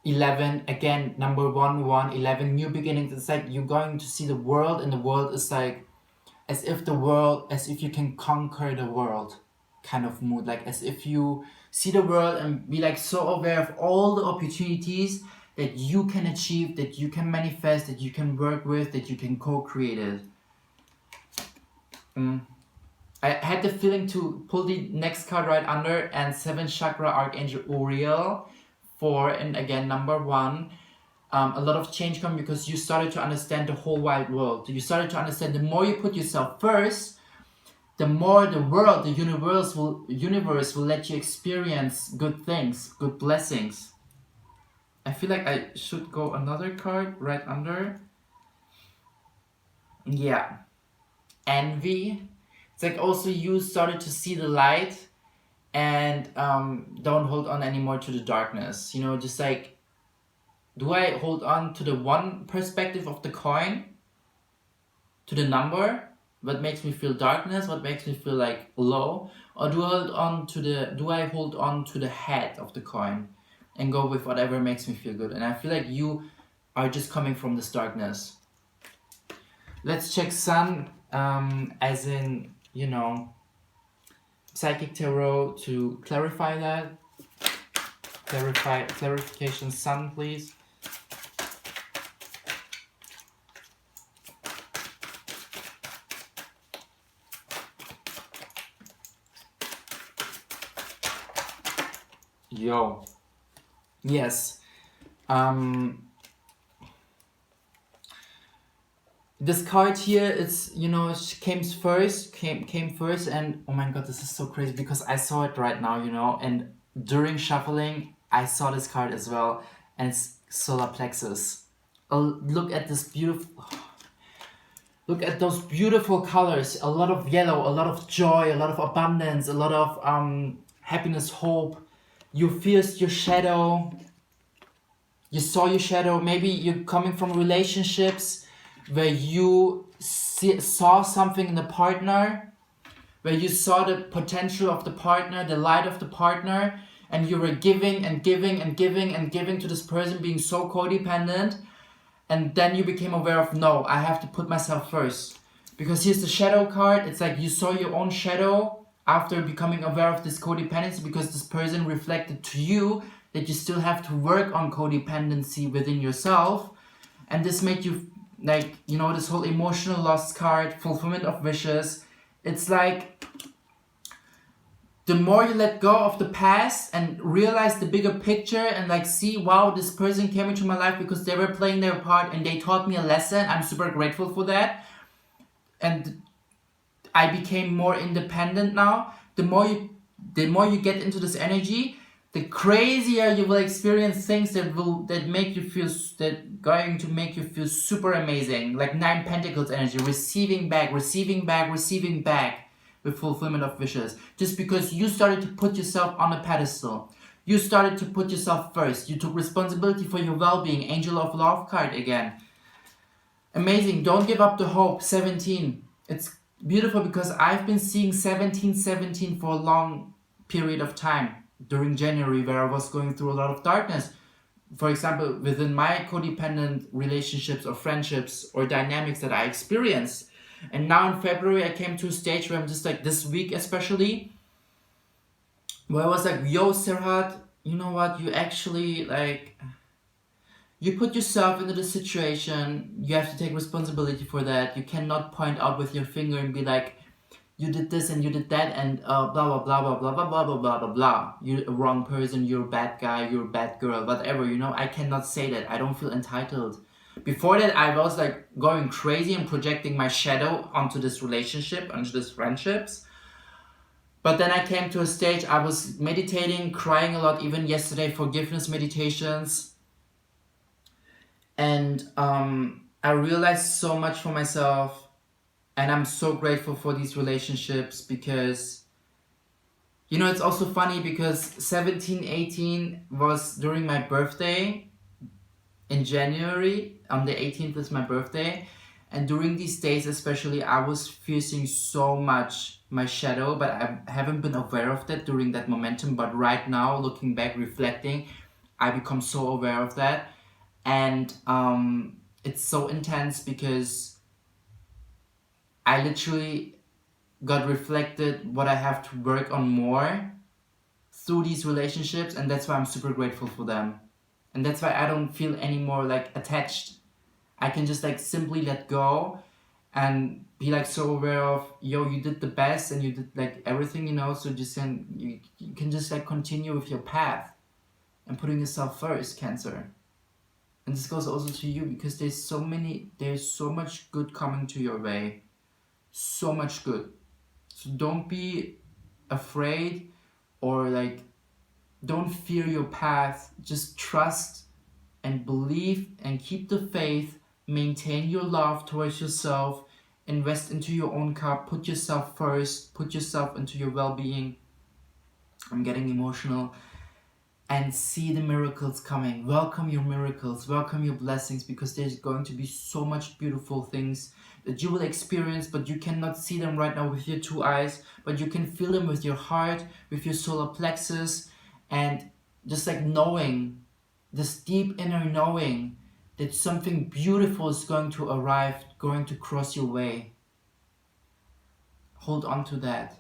11, again, number 1, 11, new beginnings. It's like you're going to see the world, and the world is as if you can conquer the world kind of mood. As if you see the world and be so aware of all the opportunities that you can achieve, that you can manifest, that you can work with, that you can co-create it. I had the feeling to pull the next card right under, and 7th chakra Archangel Uriel for, and again, number 1. A lot of change come because you started to understand the whole wide world. You started to understand the more you put yourself first, the more the world, the universe will let you experience good things, good blessings. I feel like I should go another card right under. Yeah. Envy. It's like also you started to see the light and don't hold on anymore to the darkness. You know, just like, do I hold on to the one perspective of the coin, to the number, what makes me feel darkness, what makes me feel like low, or do I hold on to the head of the coin and go with whatever makes me feel good? And I feel like you are just coming from this darkness. Let's check Sun, as in, you know, Psychic Tarot to clarify that. Clarification, Sun, please. Yo. Yes. This card here, it's, you know, it came first, and oh my god, this is so crazy because I saw it right now, you know, and during shuffling, I saw this card as well, and it's solar plexus. Look at this beautiful, look at those beautiful colors, a lot of yellow, a lot of joy, a lot of abundance, a lot of happiness, hope. You faced your shadow, you saw your shadow, maybe you're coming from relationships where you saw something in the partner, where you saw the potential of the partner, the light of the partner, and you were giving and giving and giving and giving to this person, being so codependent, and then you became aware of, no, I have to put myself first. Because here's the shadow card, it's like you saw your own shadow after becoming aware of this codependency, because this person reflected to you that you still have to work on codependency within yourself, and this made you, like, you know, this whole emotional loss card, fulfillment of wishes. It's like the more you let go of the past and realize the bigger picture and like see, wow, this person came into my life because they were playing their part and they taught me a lesson. I'm super grateful for that. And I became more independent now. The more you get into this energy, the crazier you will experience things that make you feel, that going to make you feel super amazing. Like 9 Pentacles energy, receiving back with fulfillment of wishes. Just because you started to put yourself on a pedestal. You started to put yourself first. You took responsibility for your well-being. Angel of Love card again. Amazing. Don't give up the hope. 17. It's beautiful because I've been seeing 17 for a long period of time during January, where I was going through a lot of darkness. For example, within my codependent relationships or friendships or dynamics that I experienced. And now in February, I came to a stage where I'm just like, this week especially, where I was like, yo, Serhat, you know what? You actually, like, you put yourself into the situation. You have to take responsibility for that. You cannot point out with your finger and be like, you did this and you did that and blah blah blah blah blah blah blah blah blah blah blah. You're a wrong person, you're a bad guy, you're a bad girl, whatever, you know. I cannot say that. I don't feel entitled. Before that, I was like going crazy and projecting my shadow onto this relationship, onto this friendships. But then I came to a stage, I was meditating, crying a lot, even yesterday, forgiveness meditations. And I realized so much for myself. And I'm so grateful for these relationships because, you know, it's also funny because 17, 18 was during my birthday in January. On the 18th is my birthday. And during these days especially, I was facing so much my shadow, but I haven't been aware of that during that momentum. But right now, looking back, reflecting, I become so aware of that. And it's so intense because I literally got reflected what I have to work on more through these relationships, and that's why I'm super grateful for them. And that's why I don't feel any more like attached. I can just like simply let go and be like so aware of, yo, you did the best and you did like everything, you know, so just you can just like continue with your path and putting yourself first, Cancer. And this goes also to you, because there's so much good coming to your way, so much good. So don't be afraid, or like don't fear your path. Just trust and believe and keep the faith. Maintain your love towards yourself. Invest into your own cup. Put yourself first. Put yourself into your well-being. I'm getting emotional. And see the miracles coming. Welcome your miracles. Welcome your blessings, because there's going to be so much beautiful things that you will experience, but you cannot see them right now with your 2 eyes, but you can feel them with your heart, with your solar plexus, and just like knowing, this deep inner knowing that something beautiful is going to arrive, going to cross your way. Hold on to that.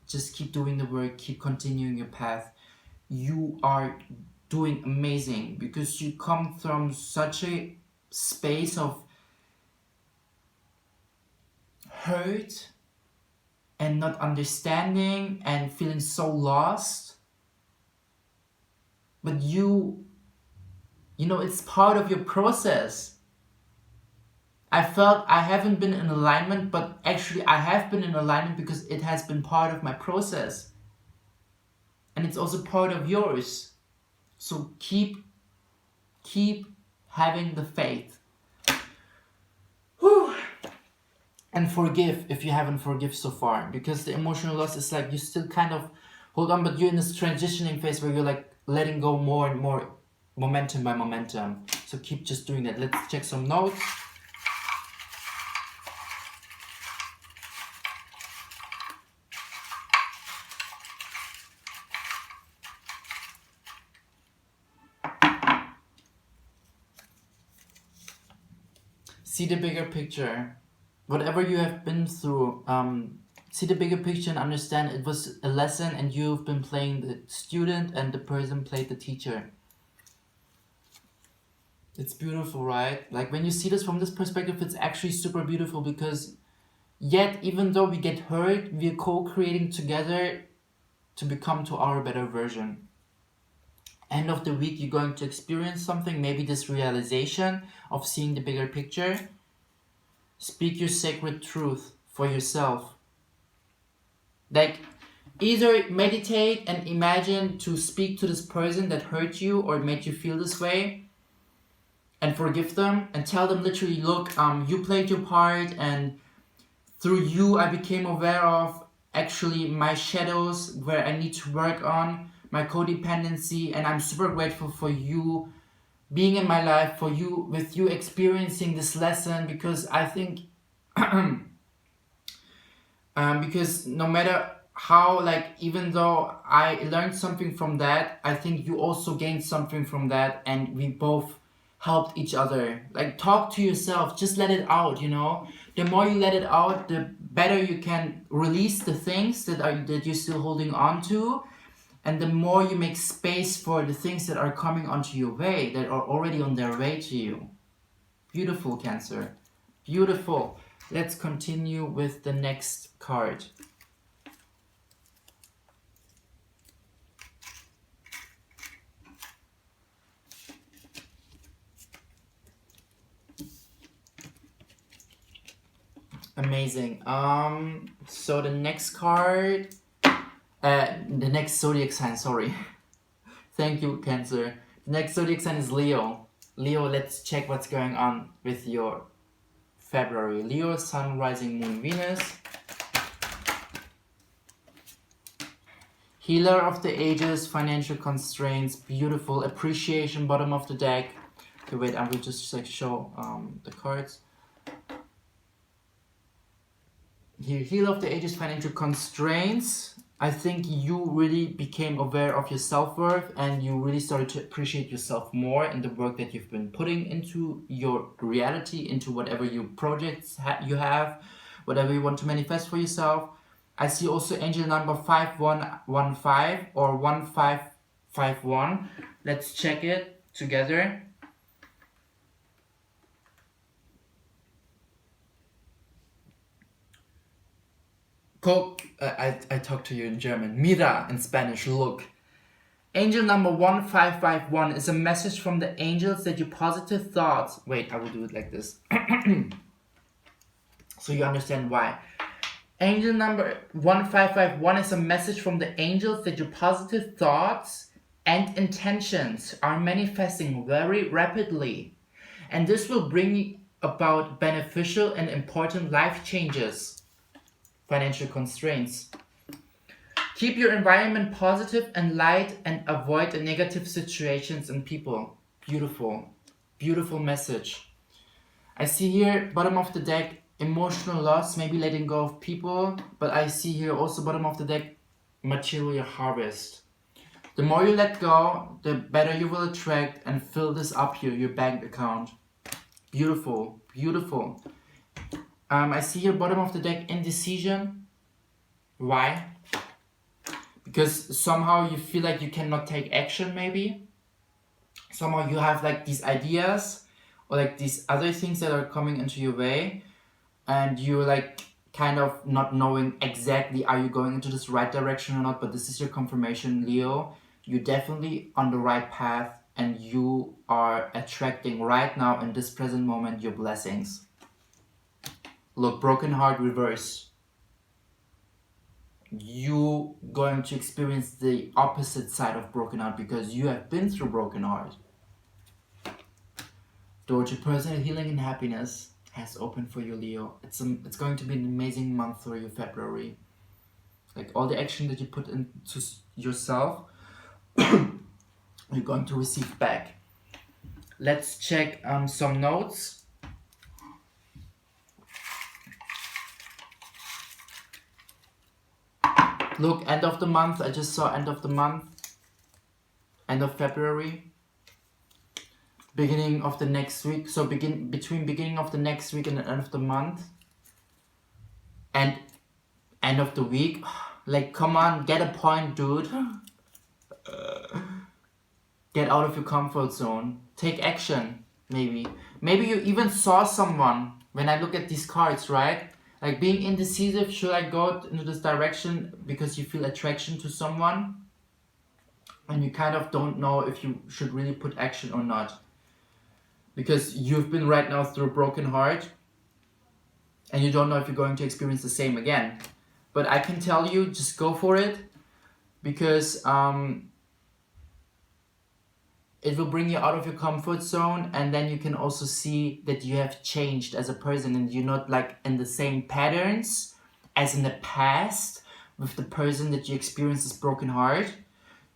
Just keep doing the work, keep continuing your path. You are doing amazing, because you come from such a space of hurt and not understanding and feeling so lost. But you know, it's part of your process. I felt I haven't been in alignment, but actually I have been in alignment, because it has been part of my process. And it's also part of yours. So keep having the faith. Whew. And forgive if you haven't forgive so far, because the emotional loss is like you still kind of hold on, but you're in this transitioning phase where you're like letting go more and more, momentum by momentum. So keep just doing that. Let's check some notes. See the bigger picture. Whatever you have been through, see the bigger picture and understand it was a lesson, and you've been playing the student and the person played the teacher. It's beautiful, right? Like when you see this from this perspective, it's actually super beautiful, because yet even though we get hurt, we're co-creating together to become to our better version. End of the week, you're going to experience something, maybe this realization of seeing the bigger picture. Speak your sacred truth for yourself. Like, either meditate and imagine to speak to this person that hurt you or made you feel this way, and forgive them, and tell them literally, look, you played your part, and through you I became aware of actually my shadows where I need to work on, my codependency, and I'm super grateful for you being in my life, for you, with you experiencing this lesson, because I think because no matter how, like, even though I learned something from that, I think you also gained something from that, and we both helped each other. Like, talk to yourself, just let it out, you know. The more you let it out, the better you can release the things that you're still holding on to, and the more you make space for the things that are coming onto your way, that are already on their way to you. Beautiful, Cancer. Beautiful. Let's continue with the next card. Amazing. So the next card, the next zodiac sign, sorry. Thank you, Cancer. The next zodiac sign is Leo. Leo, let's check what's going on with your February. Leo, Sun, Rising, Moon, Venus. Healer of the Ages, Financial Constraints, Beautiful, Appreciation, bottom of the deck. Okay, wait, I will just like show the cards. Here, Healer of the Ages, Financial Constraints. I think you really became aware of your self-worth, and you really started to appreciate yourself more in the work that you've been putting into your reality, into whatever your projects you have, whatever you want to manifest for yourself. I see also angel number 5115 or 1551. Let's check it together. I talk to you in German. Mira in Spanish, look. Angel number 1551 is a message from the angels that your positive thoughts... Wait, I will do it like this. So you understand why. Angel number 1551 is a message from the angels that your positive thoughts and intentions are manifesting very rapidly. And this will bring about beneficial and important life changes. Financial constraints. Keep your environment positive and light and avoid the negative situations and people. Beautiful. Beautiful message. I see here, bottom of the deck, emotional loss, maybe letting go of people. But I see here also bottom of the deck, material harvest. The more you let go, the better you will attract and fill this up here, your bank account. Beautiful. Beautiful. I see here bottom of the deck, indecision. Why? Because somehow you feel like you cannot take action, maybe. Somehow you have like these ideas or like these other things that are coming into your way, and you're like kind of not knowing exactly are you going into this right direction or not. But this is your confirmation, Leo. You're definitely on the right path, and you are attracting right now in this present moment your blessings. Look, broken heart reverse. You going to experience the opposite side of broken heart because you have been through broken heart. Door to personal healing and happiness has opened for you, Leo. It's going to be an amazing month for you, February. Like all the action that you put into yourself, you're going to receive back. Let's check some notes. Look, end of the month. I just saw end of the month. End of February. Beginning of the next week. So between beginning of the next week and the end of the month. And end of the week. Like, come on, get a point, dude. Get out of your comfort zone. Take action, maybe. Maybe you even saw someone. When I look at these cards, right? Like being indecisive, should I go into this direction because you feel attraction to someone? And you kind of don't know if you should really put action or not. Because you've been right now through a broken heart. And you don't know if you're going to experience the same again. But I can tell you, just go for it. Because it will bring you out of your comfort zone, and then you can also see that you have changed as a person and you're not like in the same patterns as in the past with the person that you experienced this broken heart,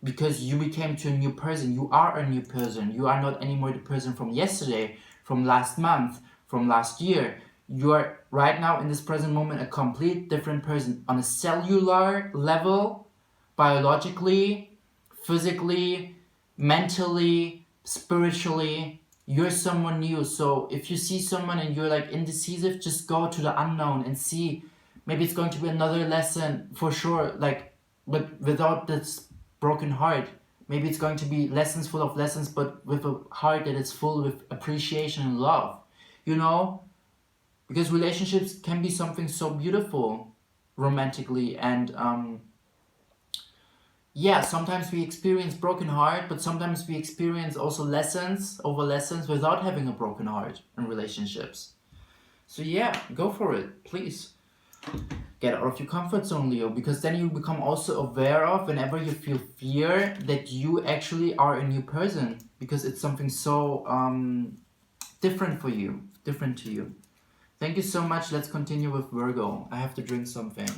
because you became to a new person. You are a new person. You are not anymore the person from yesterday, from last month, from last year. You are right now in this present moment a complete different person on a cellular level, biologically, physically, mentally, spiritually. You're someone new. So if you see someone and you're like indecisive, just go to the unknown and see. Maybe it's going to be another lesson for sure, like, but without this broken heart. Maybe it's going to be lessons full of lessons, but with a heart that is full with appreciation and love, you know? Because relationships can be something so beautiful romantically, and yeah, sometimes we experience broken heart, but sometimes we experience also lessons over lessons without having a broken heart in relationships. So yeah, go for it, please. Get out of your comfort zone, Leo, because then you become also aware of, whenever you feel fear, that you actually are a new person, because it's something so different for you, different to you. Thank you so much. Let's continue with Virgo. I have to drink something.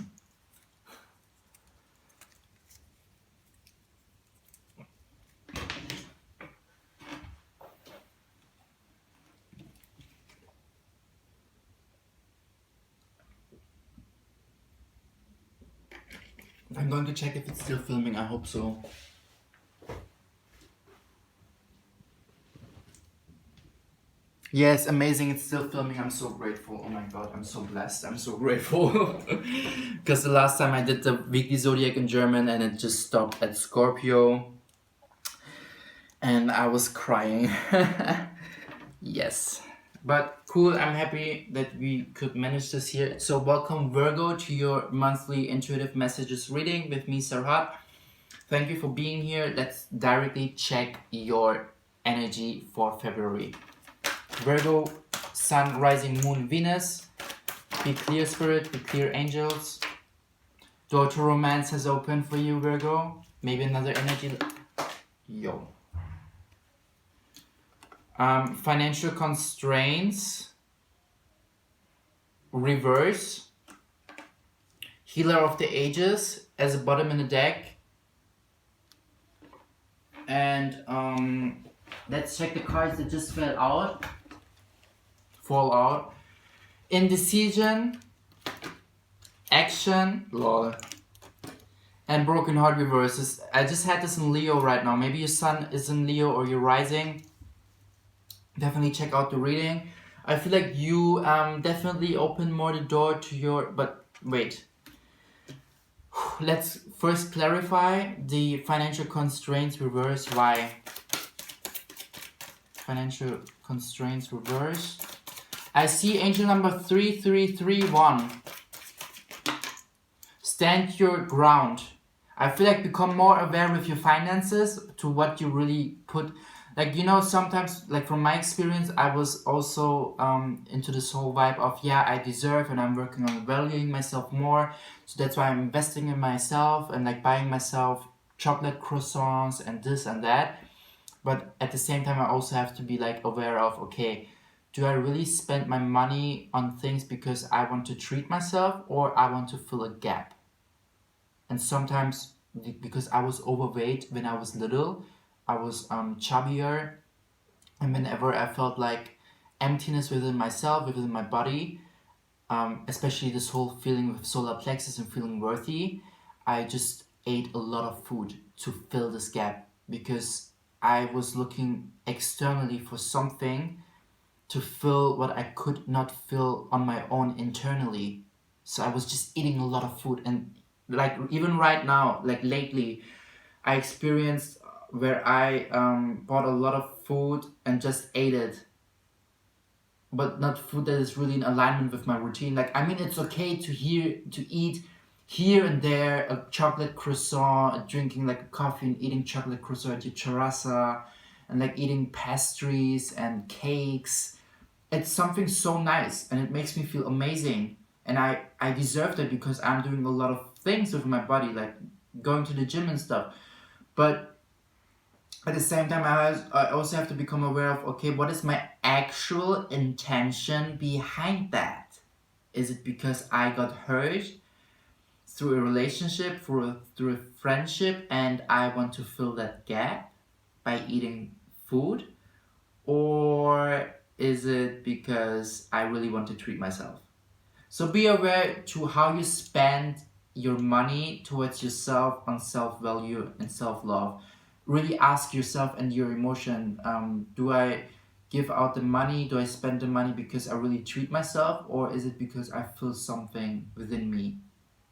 I'm going to check if it's still filming. I hope so. Yes, amazing. It's still filming. I'm so grateful. Oh my god, I'm so blessed. I'm so grateful. Because the last time I did the weekly Zodiac in German and it just stopped at Scorpio. And I was crying. Yes, But cool, I'm happy that we could manage this here. So welcome Virgo to your monthly intuitive messages reading with me, Serhat. Thank you for being here. Let's directly check your energy for February. Virgo, Sun, Rising, Moon, Venus. Be clear, Spirit. Be clear, angels. Door to romance has opened for you, Virgo. Maybe another energy. Yo. Financial constraints. Reverse. Healer of the Ages as a bottom in the deck. And let's check the cards that just fall out. Indecision, action, lol, and broken heart reverses. I just had this in Leo right now. Maybe your sun is in Leo or your rising. Definitely check out the reading. I feel like you definitely open more the door to your, but wait. Let's first clarify the financial constraints reverse. Why? Financial constraints reverse. I see angel number 3331. Stand your ground. I feel like become more aware with your finances to what you really put. Like, you know, sometimes, like from my experience, I was also into this whole vibe of, yeah, I deserve, and I'm working on valuing myself more. So that's why I'm investing in myself and like buying myself chocolate croissants and this and that. But at the same time, I also have to be like aware of, okay, do I really spend my money on things because I want to treat myself or I want to fill a gap? And sometimes because I was overweight when I was little, I was chubbier, and whenever I felt like emptiness within myself, within my body, especially this whole feeling with solar plexus and feeling worthy, I just ate a lot of food to fill this gap because I was looking externally for something to fill what I could not fill on my own internally. So I was just eating a lot of food, and like even right now, like lately, I experienced where I bought a lot of food and just ate it, but not food that is really in alignment with my routine. Like, I mean, it's okay to eat here and there a chocolate croissant, drinking like a coffee and eating chocolate croissant at your terraza, and like eating pastries and cakes. It's something so nice and it makes me feel amazing, and I deserve it because I'm doing a lot of things with my body, like going to the gym and stuff. But at the same time, I also have to become aware of, okay, what is my actual intention behind that? Is it because I got hurt through a relationship, through a friendship, and I want to fill that gap by eating food? Or is it because I really want to treat myself? So be aware to how you spend your money towards yourself on self-value and self-love. Really ask yourself and your emotion, do I give out the money, do I spend the money because I really treat myself, or is it because I feel something within me?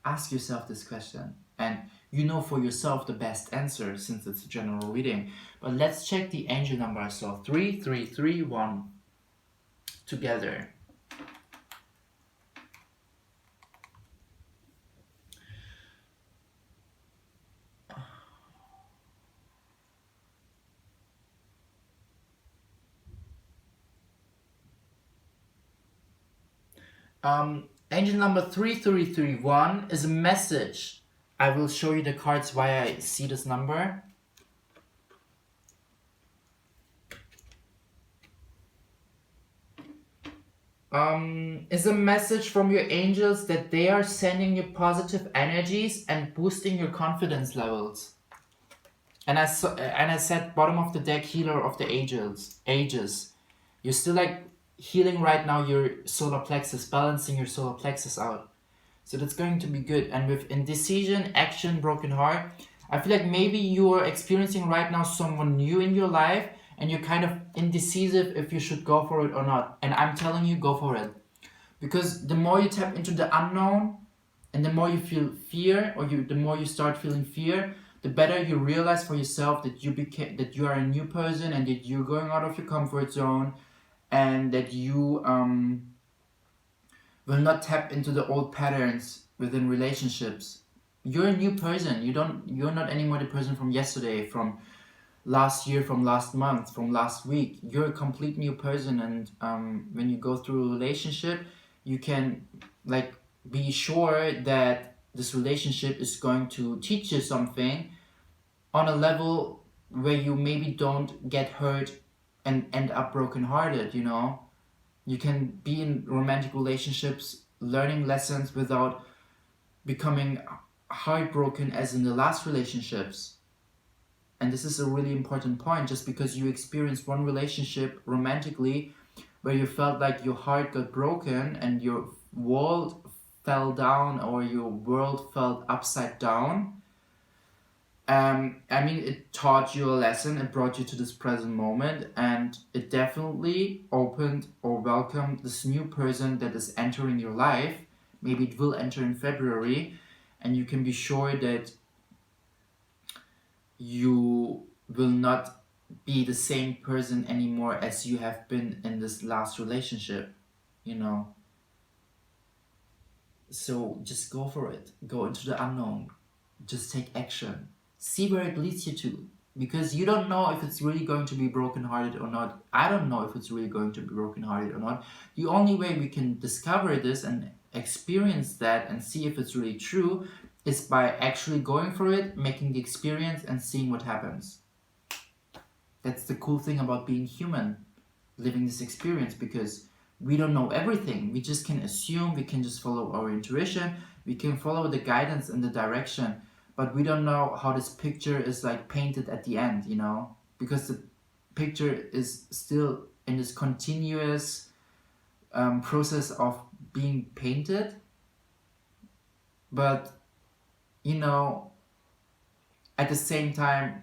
Ask yourself this question, and you know for yourself the best answer since it's a general reading. But let's check the angel number I saw, 3331 together. Angel number 3331 is a message. I will show you the cards why I see this number. Is a message from your angels that they are sending you positive energies and boosting your confidence levels. And I said bottom of the deck, healer of the ages. You're still like healing right now your solar plexus, balancing your solar plexus out. So that's going to be good. And with indecision, action, broken heart, I feel like maybe you are experiencing right now someone new in your life and you're kind of indecisive if you should go for it or not. And I'm telling you, go for it. Because the more you tap into the unknown and the more you feel fear, or the more you start feeling fear, the better you realize for yourself that you are a new person and that you're going out of your comfort zone, and that you will not tap into the old patterns within relationships. You're a new person. You're not anymore the person from yesterday, from last year, from last month, from last week. You're a complete new person, and when you go through a relationship, you can like be sure that this relationship is going to teach you something on a level where you maybe don't get hurt and end up brokenhearted, you know? You can be in romantic relationships learning lessons without becoming heartbroken as in the last relationships. And this is a really important point. Just because you experienced one relationship romantically where you felt like your heart got broken and your world fell down or your world felt upside down, I mean, it taught you a lesson, it brought you to this present moment, and it definitely opened or welcomed this new person that is entering your life. Maybe it will enter in February, and you can be sure that you will not be the same person anymore as you have been in this last relationship, you know. So just go for it. Go into the unknown. Just take action. See where it leads you to. Because you don't know if it's really going to be brokenhearted or not. I don't know if it's really going to be brokenhearted or not. The only way we can discover this and experience that and see if it's really true is by actually going for it, making the experience and seeing what happens. That's the cool thing about being human, living this experience, because we don't know everything. We just can assume, we can just follow our intuition, we can follow the guidance and the direction, but we don't know how this picture is like painted at the end, you know, because the picture is still in this continuous process of being painted. But you know, at the same time,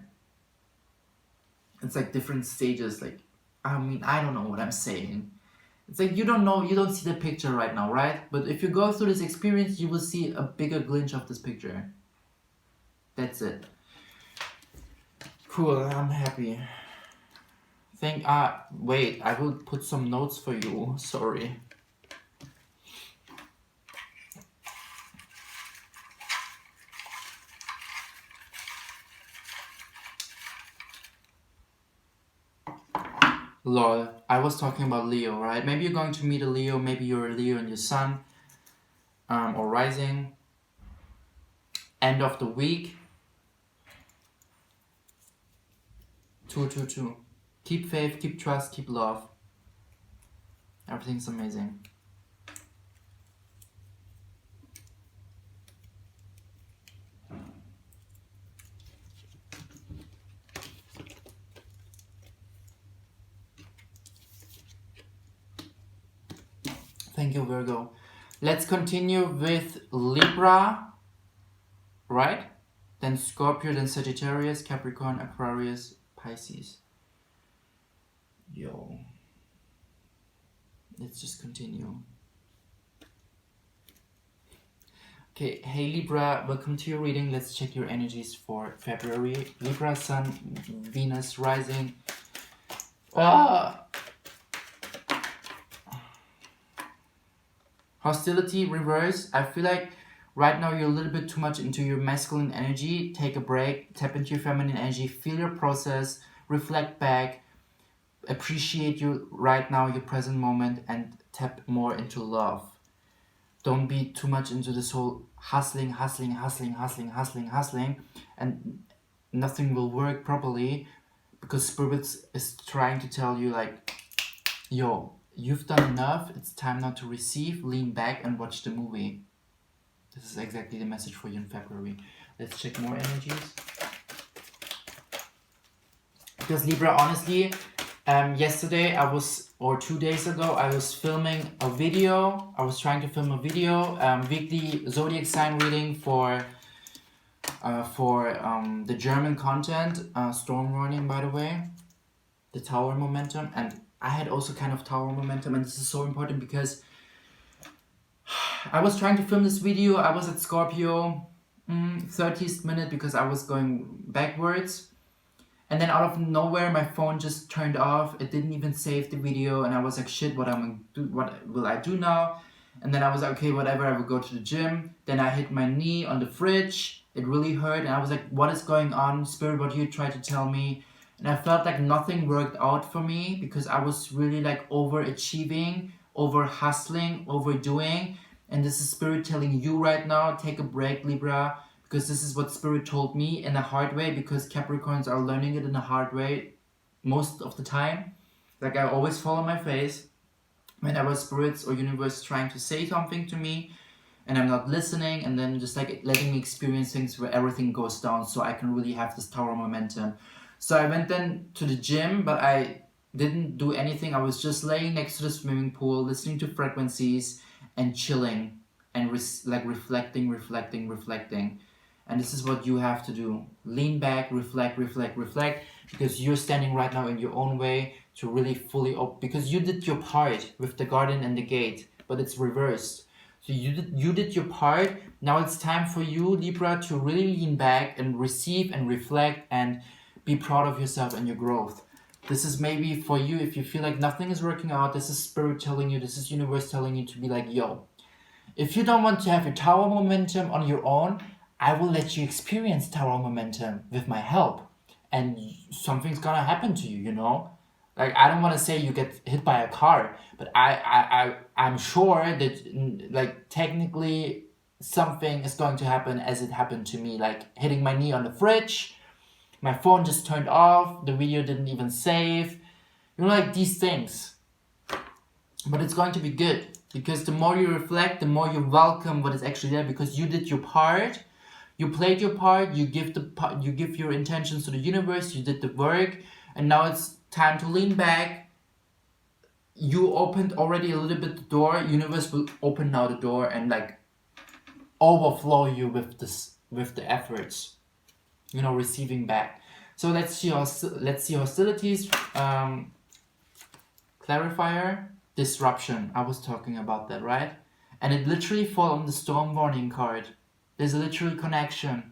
it's like different stages. Like, I mean, I don't know what I'm saying. It's like you don't know, you don't see the picture right now, right? But if you go through this experience, you will see a bigger glimpse of this picture. That's it. Cool, I'm happy. Wait, I will put some notes for you. Sorry. Lol, I was talking about Leo, right? Maybe you're going to meet a Leo, maybe you're a Leo in your sun, or rising. End of the week. 222. Keep faith, keep trust, keep love. Everything's amazing. Thank you, Virgo. Let's continue with Libra, right? Then Scorpio, then Sagittarius, Capricorn, Aquarius, Pisces. Yo. Let's just continue. Okay, hey Libra, welcome to your reading. Let's check your energies for February. Libra, Sun, Venus, Rising. Hostility, reverse. I feel like right now you're a little bit too much into your masculine energy. Take a break, tap into your feminine energy, feel your process, reflect back, appreciate you right now, your present moment, and tap more into love. Don't be too much into this whole hustling, and nothing will work properly, because Spirit is trying to tell you like, yo, you've done enough, it's time now to receive, lean back and watch the movie. This is exactly the message for you in February. Let's check more energies. Because Libra, honestly, yesterday or 2 days ago, I was filming a video. I was trying to film a video, weekly Zodiac sign reading for the German content, storm warning, by the way, the Tower momentum, and I had also kind of Tower momentum, and this is so important because I was trying to film this video. I was at Scorpio, 30th minute, because I was going backwards. And then out of nowhere, my phone just turned off. It didn't even save the video, and I was like, shit, what will I do now? And then I was like, okay, whatever, I will go to the gym. Then I hit my knee on the fridge. It really hurt, and I was like, what is going on? Spirit, what do you try to tell me? And I felt like nothing worked out for me because I was really like overachieving, over hustling, overdoing. And this is Spirit telling you right now, take a break, Libra, because this is what Spirit told me in a hard way, because Capricorns are learning it in a hard way most of the time. Like, I always fall on my face whenever spirits or universe trying to say something to me and I'm not listening, and then just like letting me experience things where everything goes down so I can really have this Tower momentum. So I went then to the gym, but I didn't do anything. I was just laying next to the swimming pool, listening to frequencies and chilling and reflecting. And this is what you have to do. Lean back, reflect, because you're standing right now in your own way to really fully open, because you did your part with the garden and the gate, but it's reversed. So you did your part. Now it's time for you, Libra, to really lean back and receive and reflect and be proud of yourself and your growth. This is maybe for you if you feel like nothing is working out. This is Spirit telling you, this is universe telling you to be like, yo, if you don't want to have your Tower momentum on your own, I will let you experience Tower momentum with my help, and something's gonna happen to you, you know? Like, I don't want to say you get hit by a car, but I'm sure that, like, technically something is going to happen as it happened to me, like hitting my knee on the fridge, my phone just turned off, the video didn't even save, you know, like these things. But it's going to be good, because the more you reflect, the more you welcome what is actually there, because you did your part. You played your part, you give your intentions to the universe, you did the work, and now it's time to lean back. You opened already a little bit the door, universe will open now the door and like overflow you with the efforts, you know, receiving back. So let's see hostilities, clarifier, disruption. I was talking about that, right? And it literally falls on the storm warning card. There's a literal connection.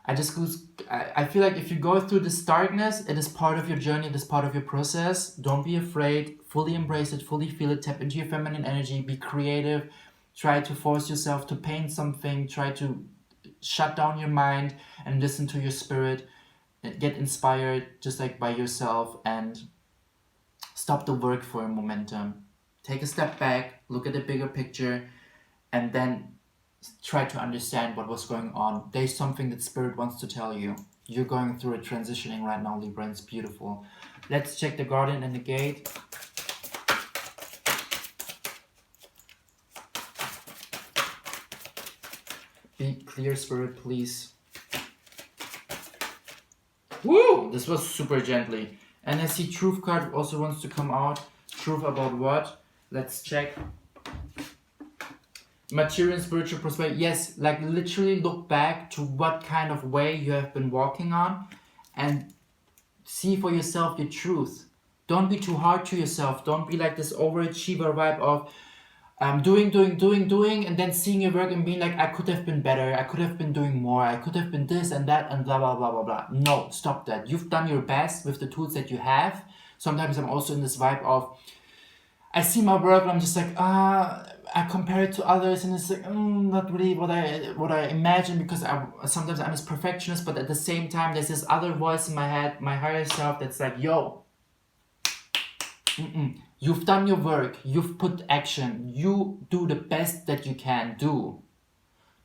I feel like if you go through this darkness, it is part of your journey, it is part of your process. Don't be afraid, fully embrace it, fully feel it, tap into your feminine energy, be creative, try to force yourself to paint something, try to shut down your mind and listen to your spirit, get inspired just like by yourself, and stop the work for a momentum. Take a step back, look at the bigger picture, and then try to understand what was going on. There's something that Spirit wants to tell you. You're going through a transitioning right now, Libra, and it's beautiful. Let's check the Guardian and the Gate. Be clear, Spirit, please. Woo! This was super gently. And I see Truth card also wants to come out. Truth about what? Let's check. Material and spiritual prosperity. Yes, like literally look back to what kind of way you have been walking on and see for yourself your truth. Don't be too hard to yourself. Don't be like this overachiever vibe of doing and then seeing your work and being like, I could have been better, I could have been doing more, I could have been this and that and blah blah blah blah blah. No, stop that. You've done your best with the tools that you have. Sometimes I'm also in this vibe of I see my work and I'm just like, I compare it to others and it's like, not really what I imagine, because sometimes I'm a perfectionist, but at the same time there's this other voice in my head, my higher self, that's like, yo, you've done your work, you've put action, you do the best that you can do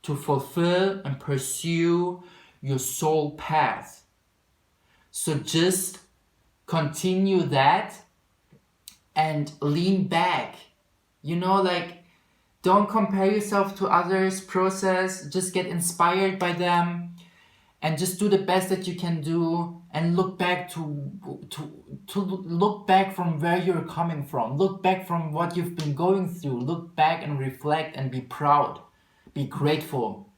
to fulfill and pursue your soul path. So just continue that and lean back, you know, like, don't compare yourself to others' process, just get inspired by them and just do the best that you can do, and look back to look back from where you're coming from, look back from what you've been going through, look back and reflect and be proud, be grateful,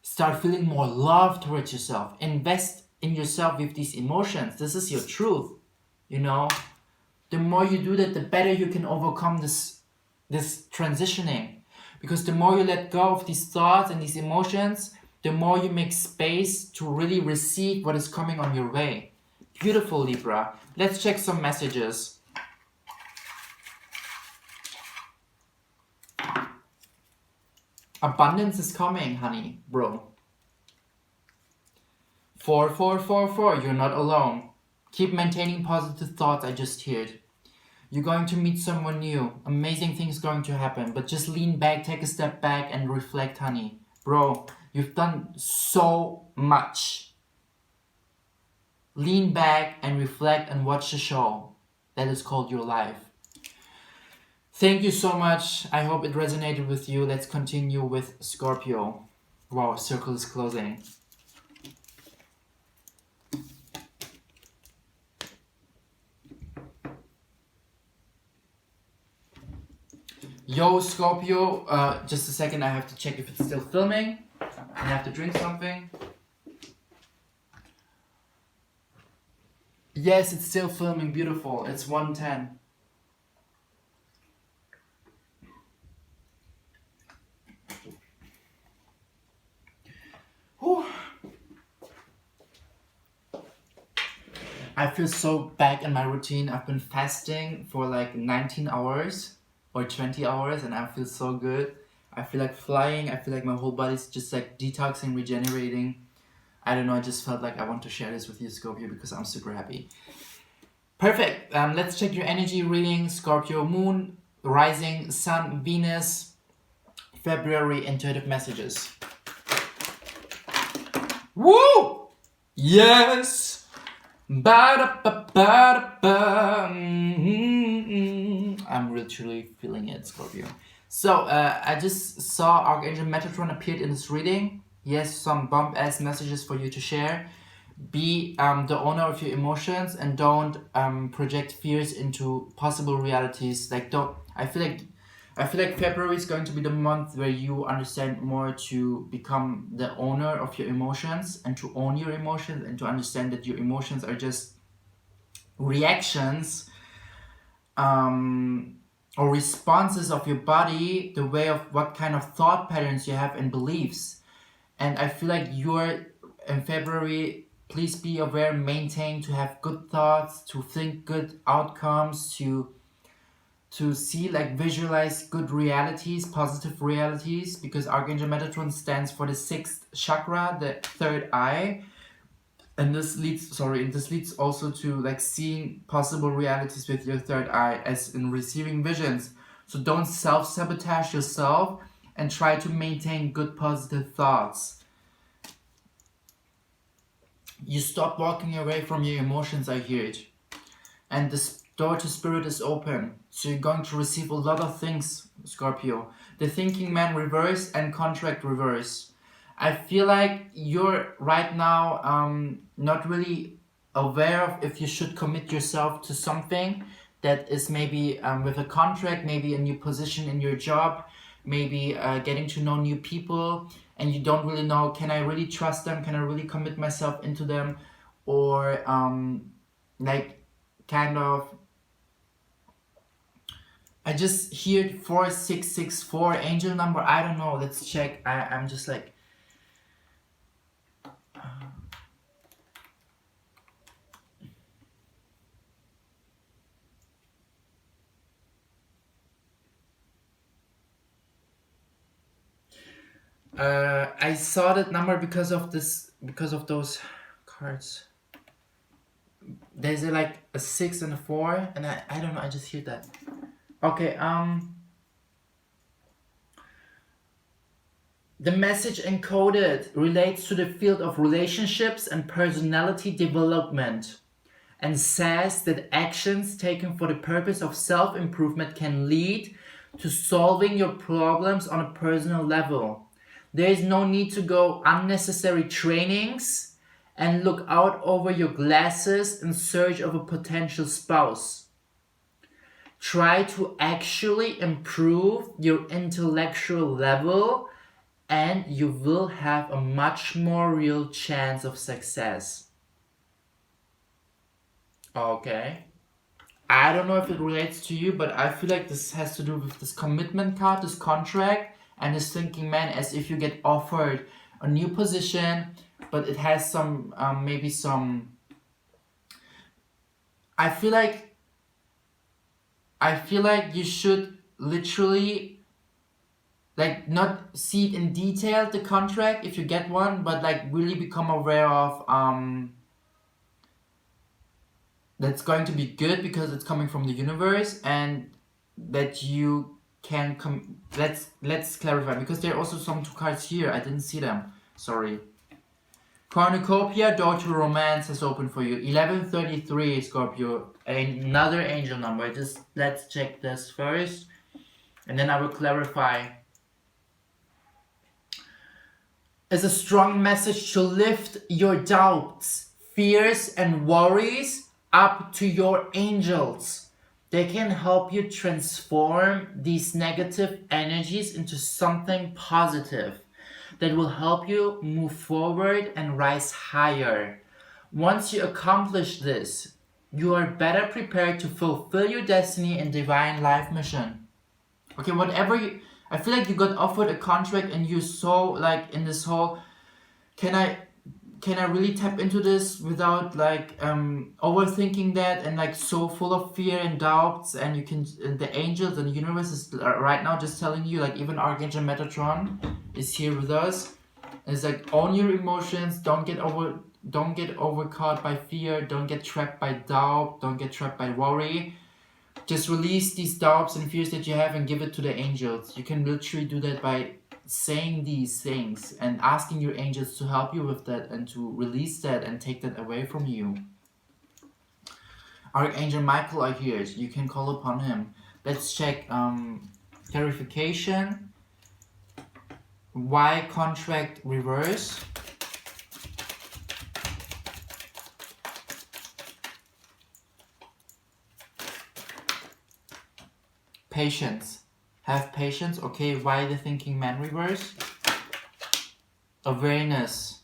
start feeling more love towards yourself, invest in yourself with these emotions. This is your truth, you know. The more you do that, the better you can overcome this transitioning, because the more you let go of these thoughts and these emotions, the more you make space to really receive what is coming on your way. Beautiful, Libra. Let's check some messages. Abundance is coming, honey, bro. 4, 4, 4, 4. You're not alone. Keep maintaining positive thoughts, I just heard. You're going to meet someone new. Amazing things going to happen. But just lean back, take a step back and reflect, honey. Bro, you've done so much. Lean back and reflect and watch the show. That is called your life. Thank you so much. I hope it resonated with you. Let's continue with Scorpio. Wow, circle is closing. Yo, Scorpio, just a second, I have to check if it's still filming. I have to drink something. Yes, it's still filming, beautiful. It's 1:10. Whew. I feel so back in my routine. I've been fasting for like 19 hours. Or 20 hours and I feel so good. I feel like flying. I feel like my whole body's just like detoxing, regenerating. I don't know, I just felt like I want to share this with you, Scorpio, because I'm super happy. Perfect. Let's check your energy reading. Scorpio moon, rising, sun, Venus, February intuitive messages. Woo! Yes! Ba-da-ba-ba-da-ba. I'm literally feeling it, Scorpio. So, I just saw Archangel Metatron appeared in this reading. Yes, some bump-ass messages for you to share. Be the owner of your emotions and don't project fears into possible realities. Like, don't. I feel like February is going to be the month where you understand more to become the owner of your emotions and to own your emotions and to understand that your emotions are just reactions or responses of your body, the way of what kind of thought patterns you have and beliefs. And I feel like you're in February, please be aware, maintain to have good thoughts, to think good outcomes, to see, like, visualize good realities, positive realities, because Archangel Metatron stands for the 6th chakra, the 3rd eye. And this leads also to like seeing possible realities with your 3rd eye, as in receiving visions. So don't self-sabotage yourself and try to maintain good positive thoughts. You stop walking away from your emotions, I hear it. And the door to spirit is open. So you're going to receive a lot of things, Scorpio. The thinking man reverse and contract reverse. I feel like you're right now not really aware of if you should commit yourself to something that is maybe with a contract, maybe a new position in your job, maybe getting to know new people, and you don't really know, can I really trust them? Can I really commit myself into them? Or like kind of, I just hear 4664 angel number. I don't know. Let's check. I'm just like, I saw that number because of those cards. There's like a 6 and a 4, and I don't know, I just hear that. Okay, the message encoded relates to the field of relationships and personality development, and says that actions taken for the purpose of self-improvement can lead to solving your problems on a personal level. There is no need to go unnecessary trainings and look out over your glasses in search of a potential spouse. Try to actually improve your intellectual level and you will have a much more real chance of success. Okay. I don't know if it relates to you, but I feel like this has to do with this commitment card, this contract, and this thinking man, as if you get offered a new position, but it has some, maybe some, I feel like you should literally, like, not see it in detail, the contract, if you get one, but like really become aware of, that's going to be good because it's coming from the universe, and that you can come. Let's clarify, because there are also some 2 cards here. I didn't see them. Sorry. Cornucopia, door to romance has opened for you. 1133, Scorpio. Another angel number. Just let's check this first, and then I will clarify. It's a strong message to lift your doubts, fears, and worries up to your angels. They can help you transform these negative energies into something positive that will help you move forward and rise higher. Once you accomplish this, you are better prepared to fulfill your destiny and divine life mission. Okay, whatever you, I feel like you got offered a contract and you're so like in this whole, can I really tap into this without like overthinking that, and like so full of fear and doubts, and you can, the angels and the universe is right now just telling you, like even Archangel Metatron is here with us. It's like, own your emotions, don't get overcaught by fear, don't get trapped by doubt, don't get trapped by worry. Just release these doubts and fears that you have and give it to the angels. You can literally do that by saying these things and asking your angels to help you with that and to release that and take that away from you. Archangel Michael are here, so you can call upon him. Let's check clarification. Why contract reverse? Patience. Have patience. Okay, why the thinking man reverse? Awareness.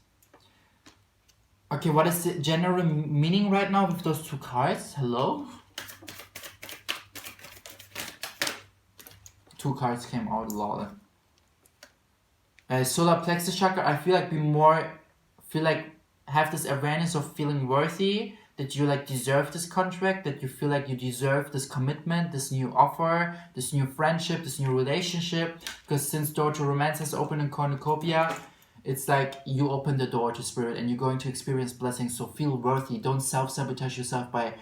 Okay, what is the general meaning right now with those 2 cards? Hello? 2 cards came out, lol. Solar plexus chakra, I feel like have this awareness of feeling worthy, that you like deserve this contract, that you feel like you deserve this commitment, this new offer, this new friendship, this new relationship. Because since door to romance has opened in Cornucopia, it's like you open the door to spirit and you're going to experience blessings. So feel worthy. Don't self-sabotage yourself by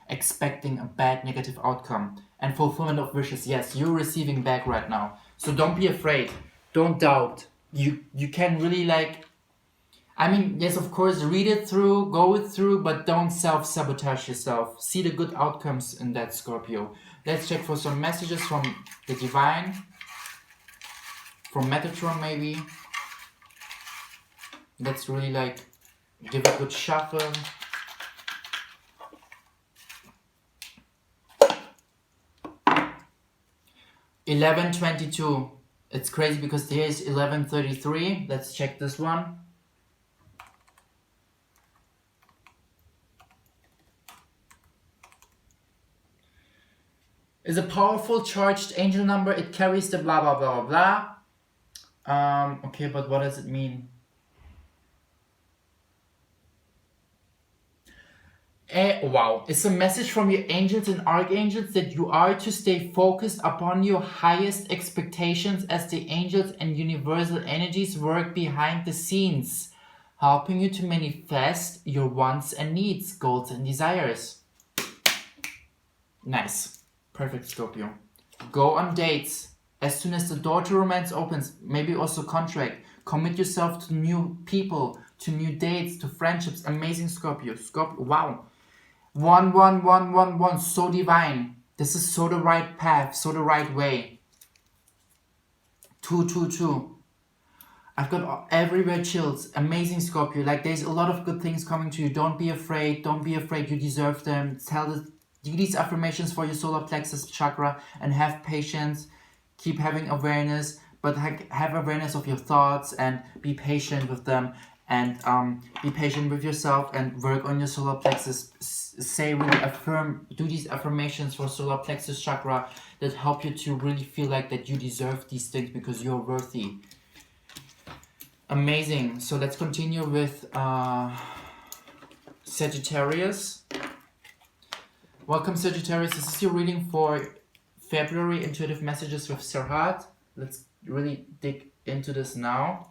expecting a bad negative outcome. And fulfillment of wishes, yes, you're receiving back right now. So don't be afraid. Don't doubt. You can really like, I mean, yes, of course, read it through, go it through, but don't self-sabotage yourself. See the good outcomes in that, Scorpio. Let's check for some messages from the Divine. From Metatron, maybe. Let's really, like, give a good shuffle. $11.22. It's crazy because here is $11.33. Let's check this one. Is a powerful charged angel number. It carries the blah blah blah blah blah. Okay, but what does it mean? Wow, it's a message from your angels and archangels that you are to stay focused upon your highest expectations as the angels and universal energies work behind the scenes, helping you to manifest your wants and needs, goals and desires. Nice. Perfect, Scorpio. Go on dates. As soon as the door to romance opens, maybe also contract. Commit yourself to new people, to new dates, to friendships. Amazing, Scorpio. Scorpio, wow. 11111, so divine. This is so the right path, so the right way. 222. I've got everywhere chills. Amazing, Scorpio. Like, there's a lot of good things coming to you. Don't be afraid. Don't be afraid. You deserve them. Do these affirmations for your solar plexus chakra and have patience. Keep having awareness, but have awareness of your thoughts and be patient with them, and be patient with yourself and work on your solar plexus. Say, really affirm, do these affirmations for solar plexus chakra that help you to really feel like that you deserve these things because you're worthy. Amazing. So let's continue with Sagittarius. Welcome, Sagittarius. This is your reading for February, intuitive messages with Serhat. Let's really dig into this now.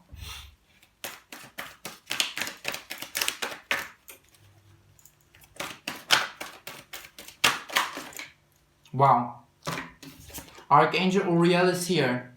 Wow. Archangel Uriel is here.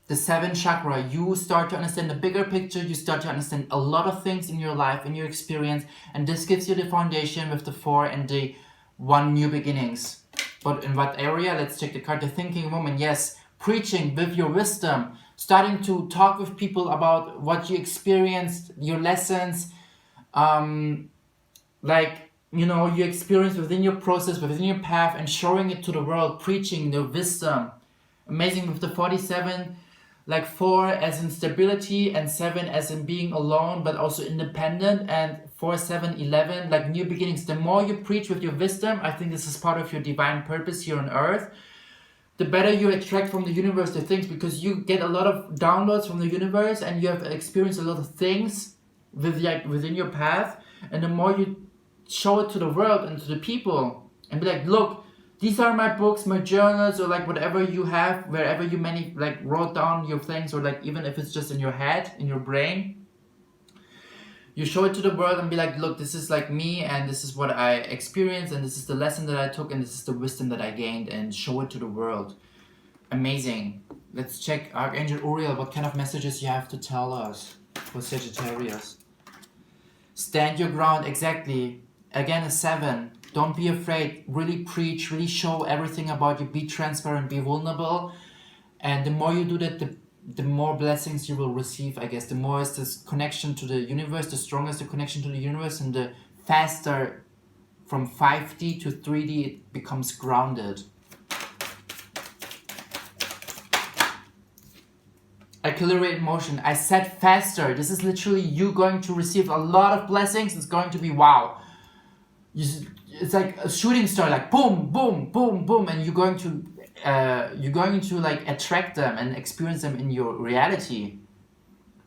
The 7th chakra. You start to understand the bigger picture. You start to understand a lot of things in your life, in your experience. And this gives you the foundation with the 4 and the 1 new beginnings. But in what area? Let's check the card. The thinking woman. Yes. Preaching with your wisdom. Starting to talk with people about what you experienced, your lessons. You experience within your process, within your path, and showing it to the world, preaching the wisdom. Amazing with the 47, like 4 as in stability and 7 as in being alone, but also independent, and 4, 7, 11, like new beginnings. The more you preach with your wisdom, I think this is part of your divine purpose here on earth, the better you attract from the universe the things, because you get a lot of downloads from the universe and you have experienced a lot of things within your path, and the more you show it to the world and to the people and be like, look, these are my books, my journals, or like whatever you have, wherever you wrote down your things, or like even if it's just in your head, in your brain, you show it to the world and be like, look, this is like me, and this is what I experienced, and this is the lesson that I took, and this is the wisdom that I gained, and show it to the world. Amazing. Let's check Archangel Uriel, what kind of messages you have to tell us for Sagittarius. Stand your ground, exactly. Again, a 7. Don't be afraid. Really preach. Really show everything about you. Be transparent. Be vulnerable. And the more you do that, the more blessings you will receive, I guess. The more is this connection to the universe, the stronger is the connection to the universe, and the faster from 5D to 3D it becomes grounded. Accelerate motion. I said faster. This is literally you going to receive a lot of blessings. It's going to be wow. It's like a shooting star, like boom, boom, boom, boom, and you're going to like attract them and experience them in your reality.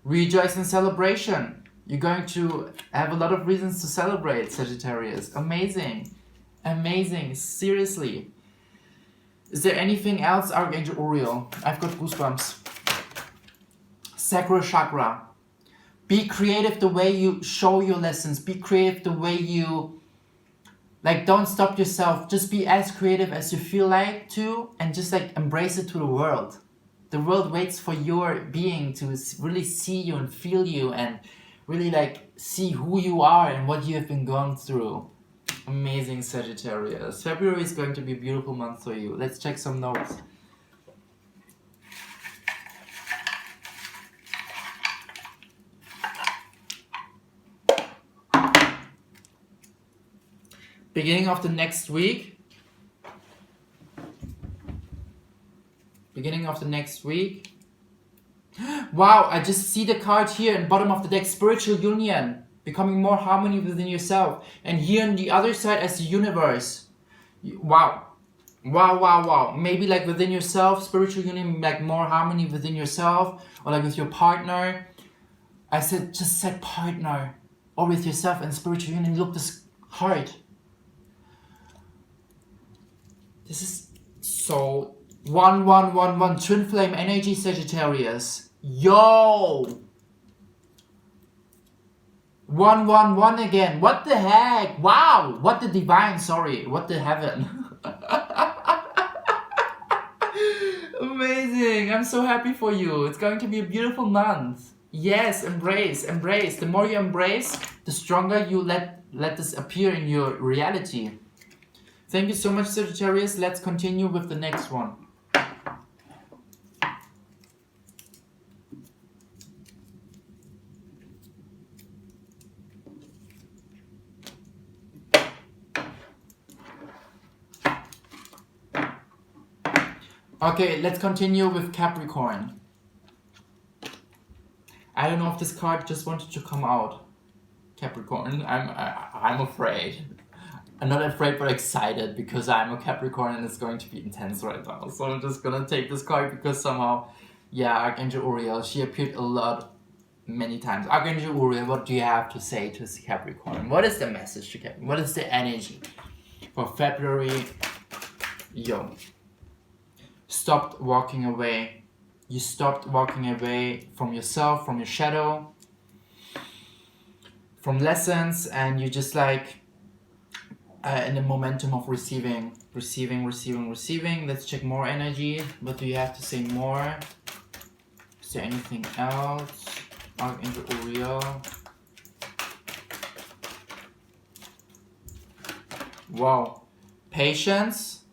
Rejoice in celebration. You're going to have a lot of reasons to celebrate, Sagittarius. Amazing, amazing. Seriously. Is there anything else, Archangel Uriel? I've got goosebumps. Sacral chakra. Be creative the way you show your lessons. Be creative the way you don't stop yourself. Just be as creative as you feel like to, and just embrace it to the world. The world waits for your being to really see you and feel you, and really see who you are and what you have been going through. Amazing, Sagittarius. February is going to be a beautiful month for you. Let's check some notes. Beginning of the next week. Wow, I just see the card here in bottom of the deck. Spiritual union. Becoming more harmony within yourself. And here on the other side as the universe. Wow. Wow. Maybe within yourself, spiritual union, more harmony within yourself. Or with your partner. I just said partner. Or with yourself and spiritual union. Look, this heart. This is so 1 twin flame energy, Sagittarius. Yo! 1 again. What the heck? Wow! What the divine, sorry. What the heaven? Amazing. I'm so happy for you. It's going to be a beautiful month. Yes, embrace. The more you embrace, the stronger you let this appear in your reality. Thank you so much, Sagittarius. Let's continue with the next one. Okay, let's continue with Capricorn. I don't know if this card just wanted to come out. Capricorn, I'm afraid. I'm not afraid but excited because I'm a Capricorn and it's going to be intense right now. So I'm just gonna take this card because somehow, yeah, Archangel Uriel, she appeared a lot many times. Archangel Uriel, what do you have to say to Capricorn? What is the message to Capricorn? What is the energy for February? Yo, stopped walking away. You stopped walking away from yourself, from your shadow, from lessons, and you just like in the momentum of receiving. Let's check more energy. What do you have to say more? Is there anything else? Archangel Uriel. Wow. Patience.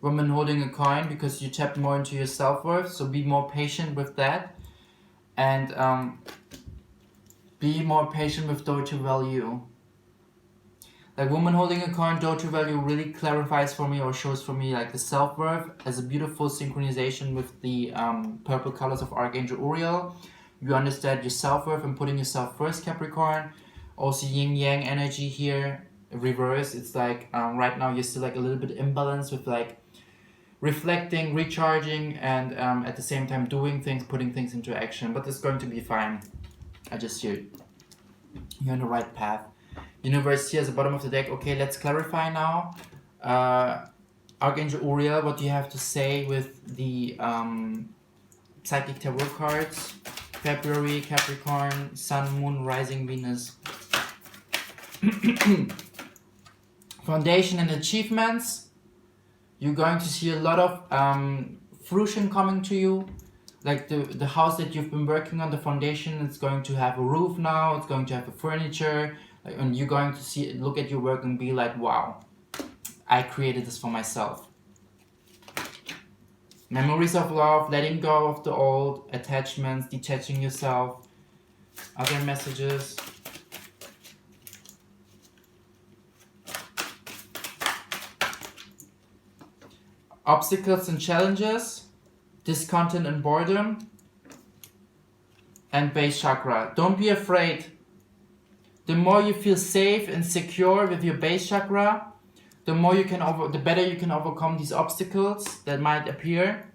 Woman holding a coin, because you tapped more into your self-worth. So be more patient with that. And be more patient with daughter value. Like woman holding a coin, daughter value really clarifies for me or shows for me like the self-worth as a beautiful synchronization with the purple colors of Archangel Uriel. You understand your self-worth and putting yourself first, Capricorn. Also yin-yang energy here, reverse. It's like right now you're still like a little bit imbalanced with like reflecting, recharging, and at the same time doing things, putting things into action. But it's going to be fine. I just hear you're on the right path. Universe here is the bottom of the deck. Okay, let's clarify now. Archangel Uriel, what do you have to say with the Psychic Tarot cards? February, Capricorn, Sun, Moon, Rising, Venus. Foundation and achievements. You're going to see a lot of fruition coming to you. Like the house that you've been working on, the foundation, it's going to have a roof now. It's going to have a furniture. And you're going to see, look at your work and be like, wow, I created this for myself. Memories of love, letting go of the old, attachments, detaching yourself. Other messages. Obstacles and challenges. Discontent and boredom. And base chakra. Don't be afraid. The more you feel safe and secure with your base chakra, the better you can overcome these obstacles that might appear.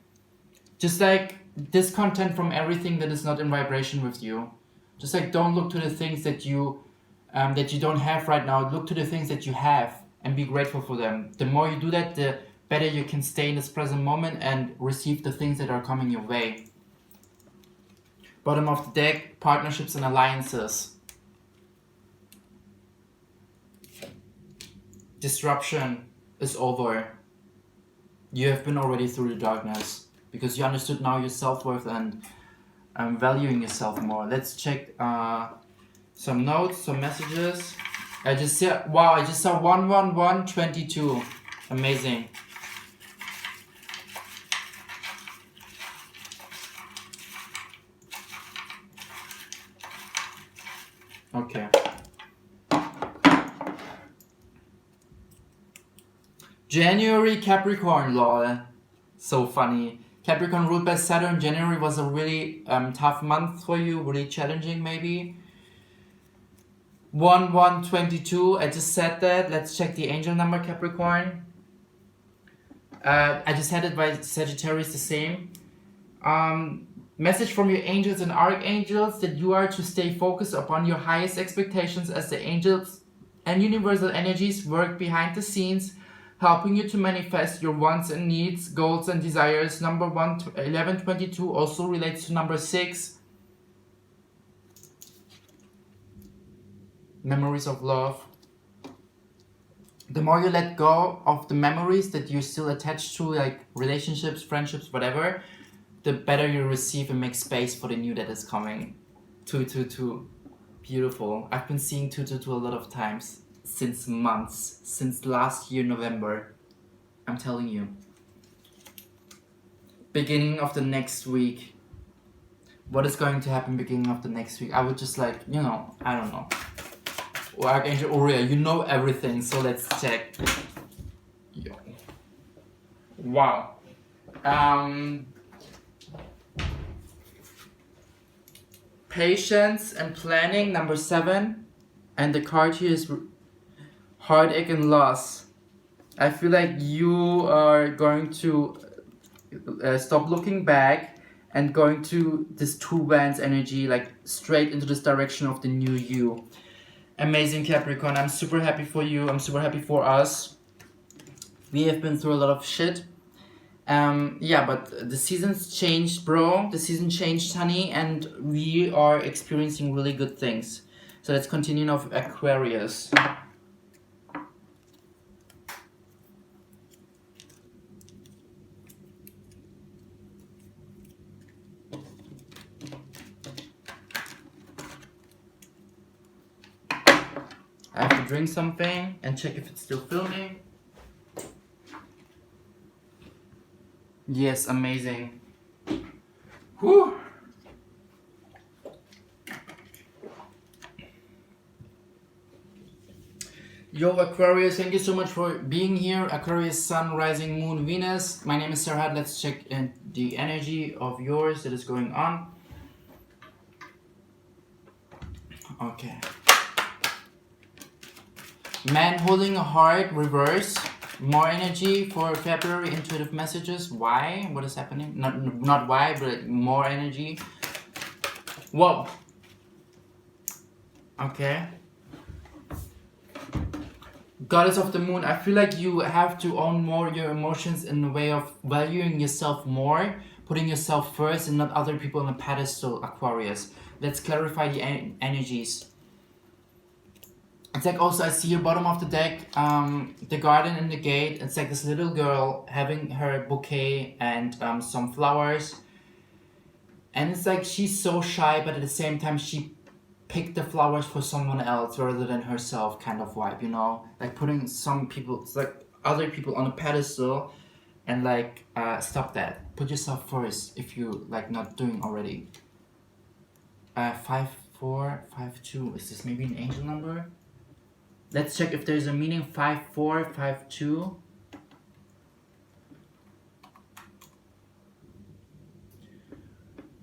Just like discontent from everything that is not in vibration with you. Just like don't look to the things that you don't have right now. Look to the things that you have and be grateful for them. The more you do that, the better you can stay in this present moment and receive the things that are coming your way. Bottom of the deck, partnerships and alliances. Disruption is over. You have been already through the darkness because you understood now your self-worth and valuing yourself more. Let's check some notes, some messages. I just saw 11122. Amazing. Okay. January Capricorn, lol. So funny. Capricorn ruled by Saturn. January was a really tough month for you, really challenging maybe. 1122, I just said that. Let's check the angel number, Capricorn. I just had it by Sagittarius the same. Message from your angels and archangels that you are to stay focused upon your highest expectations as the angels and universal energies work behind the scenes, helping you to manifest your wants and needs, goals and desires. Number 1122 also relates to number 6. Memories of love. The more you let go of the memories that you're still attached to, like relationships, friendships, whatever, the better you receive and make space for the new that is coming. 222. Beautiful. I've been seeing 222 a lot of times. Since months, since last year November, I'm telling you. Beginning of the next week. What is going to happen beginning of the next week? I would just like, I don't know. Archangel Uriel, you know everything, so let's check. Yo. Wow. Patience and planning, number 7. And the card here is heartache and loss. I feel like you are going to stop looking back and going to this two wands energy, like straight into this direction of the new you. Amazing, Capricorn. I'm super happy for you. I'm super happy for us. We have been through a lot of shit. Yeah, but the seasons changed, bro. The season changed, honey, and we are experiencing really good things. So let's continue now with Aquarius. I have to drink something and check if it's still filming. Yes, amazing. Whew. Yo, Aquarius, thank you so much for being here. Aquarius, Sun, Rising, Moon, Venus. My name is Serhat. Let's check the energy of yours that is going on. Okay. Man holding a heart, reverse. More energy for February, intuitive messages. Why? What is happening? Not why, but more energy. Whoa. Okay. Goddess of the Moon, I feel like you have to own more your emotions in the way of valuing yourself more, putting yourself first and not other people on a pedestal, Aquarius. Let's clarify the energies. It's like also I see your bottom of the deck, the garden and the gate. It's like this little girl having her bouquet and some flowers. And it's like she's so shy, but at the same time she picked the flowers for someone else rather than herself, kind of vibe, you know? Like putting some people, it's like other people on a pedestal, and like stop that. Put yourself first if you like not doing already. 5452, is this maybe an angel number? Let's check if there's a meaning. 5452.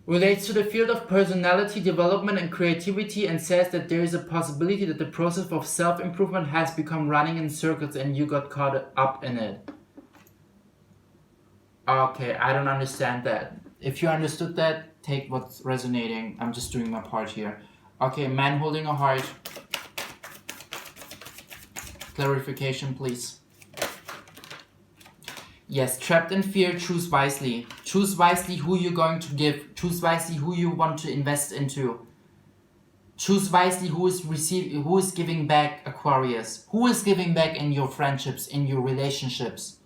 Relates to the field of personality development and creativity, and says that there is a possibility that the process of self-improvement has become running in circles and you got caught up in it. Okay, I don't understand that. If you understood that, take what's resonating. I'm just doing my part here. Okay, man holding a heart. Clarification, please. Yes, trapped in fear, choose wisely. Choose wisely who you're going to give. Choose wisely who you want to invest into. Choose wisely who is giving back, Aquarius. Who is giving back in your friendships, in your relationships.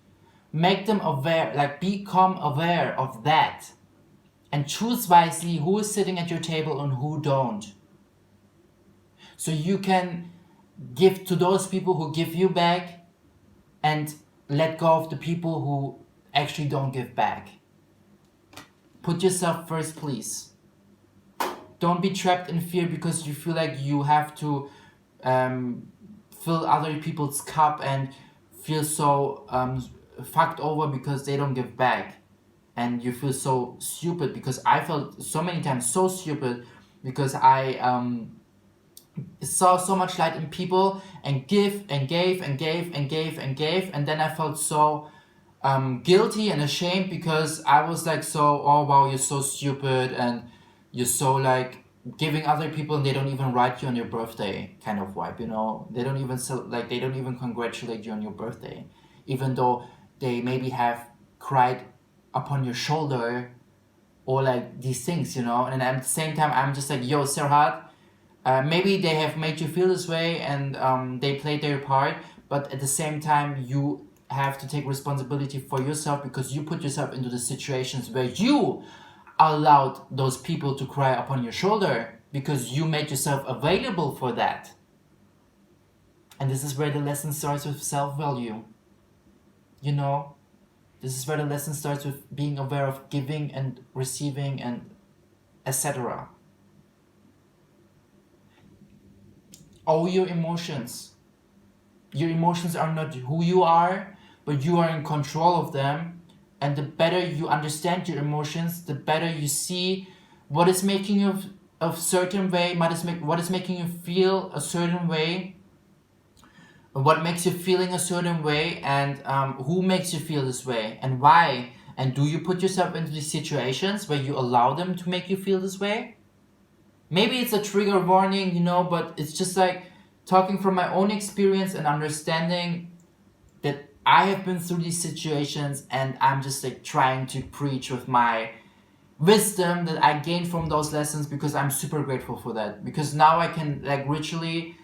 Make them aware, like become aware of that. And choose wisely who is sitting at your table and who don't. So you can give to those people who give you back and let go of the people who actually don't give back. Put yourself first, please. Don't be trapped in fear because you feel like you have to fill other people's cup and feel so fucked over because they don't give back. And you feel so stupid, because I felt so many times so stupid because I saw so much light in people and give and gave and gave and gave and gave, and then I felt so guilty and ashamed because I was like, so, oh wow, you're so stupid and you're so like giving other people and they don't even write you on your birthday, kind of vibe, you know? They don't even they don't even congratulate you on your birthday, even though they maybe have cried upon your shoulder or like these things, you know? And at the same time I'm just like, yo, Serhat, maybe they have made you feel this way and they played their part, but at the same time you have to take responsibility for yourself because you put yourself into the situations where you allowed those people to cry upon your shoulder because you made yourself available for that. And this is where the lesson starts with self-value. You know, this is where the lesson starts with being aware of giving and receiving and etc. All your emotions. Your emotions are not who you are, but you are in control of them. And the better you understand your emotions, the better you see what is making you a certain way, what is making you feel a certain way, what makes you feeling a certain way, and who makes you feel this way, and why. And do you put yourself into these situations where you allow them to make you feel this way? Maybe it's a trigger warning, you know, but it's just like talking from my own experience and understanding that I have been through these situations, and I'm just like trying to preach with my wisdom that I gained from those lessons, because I'm super grateful for that. Because now I can like ritually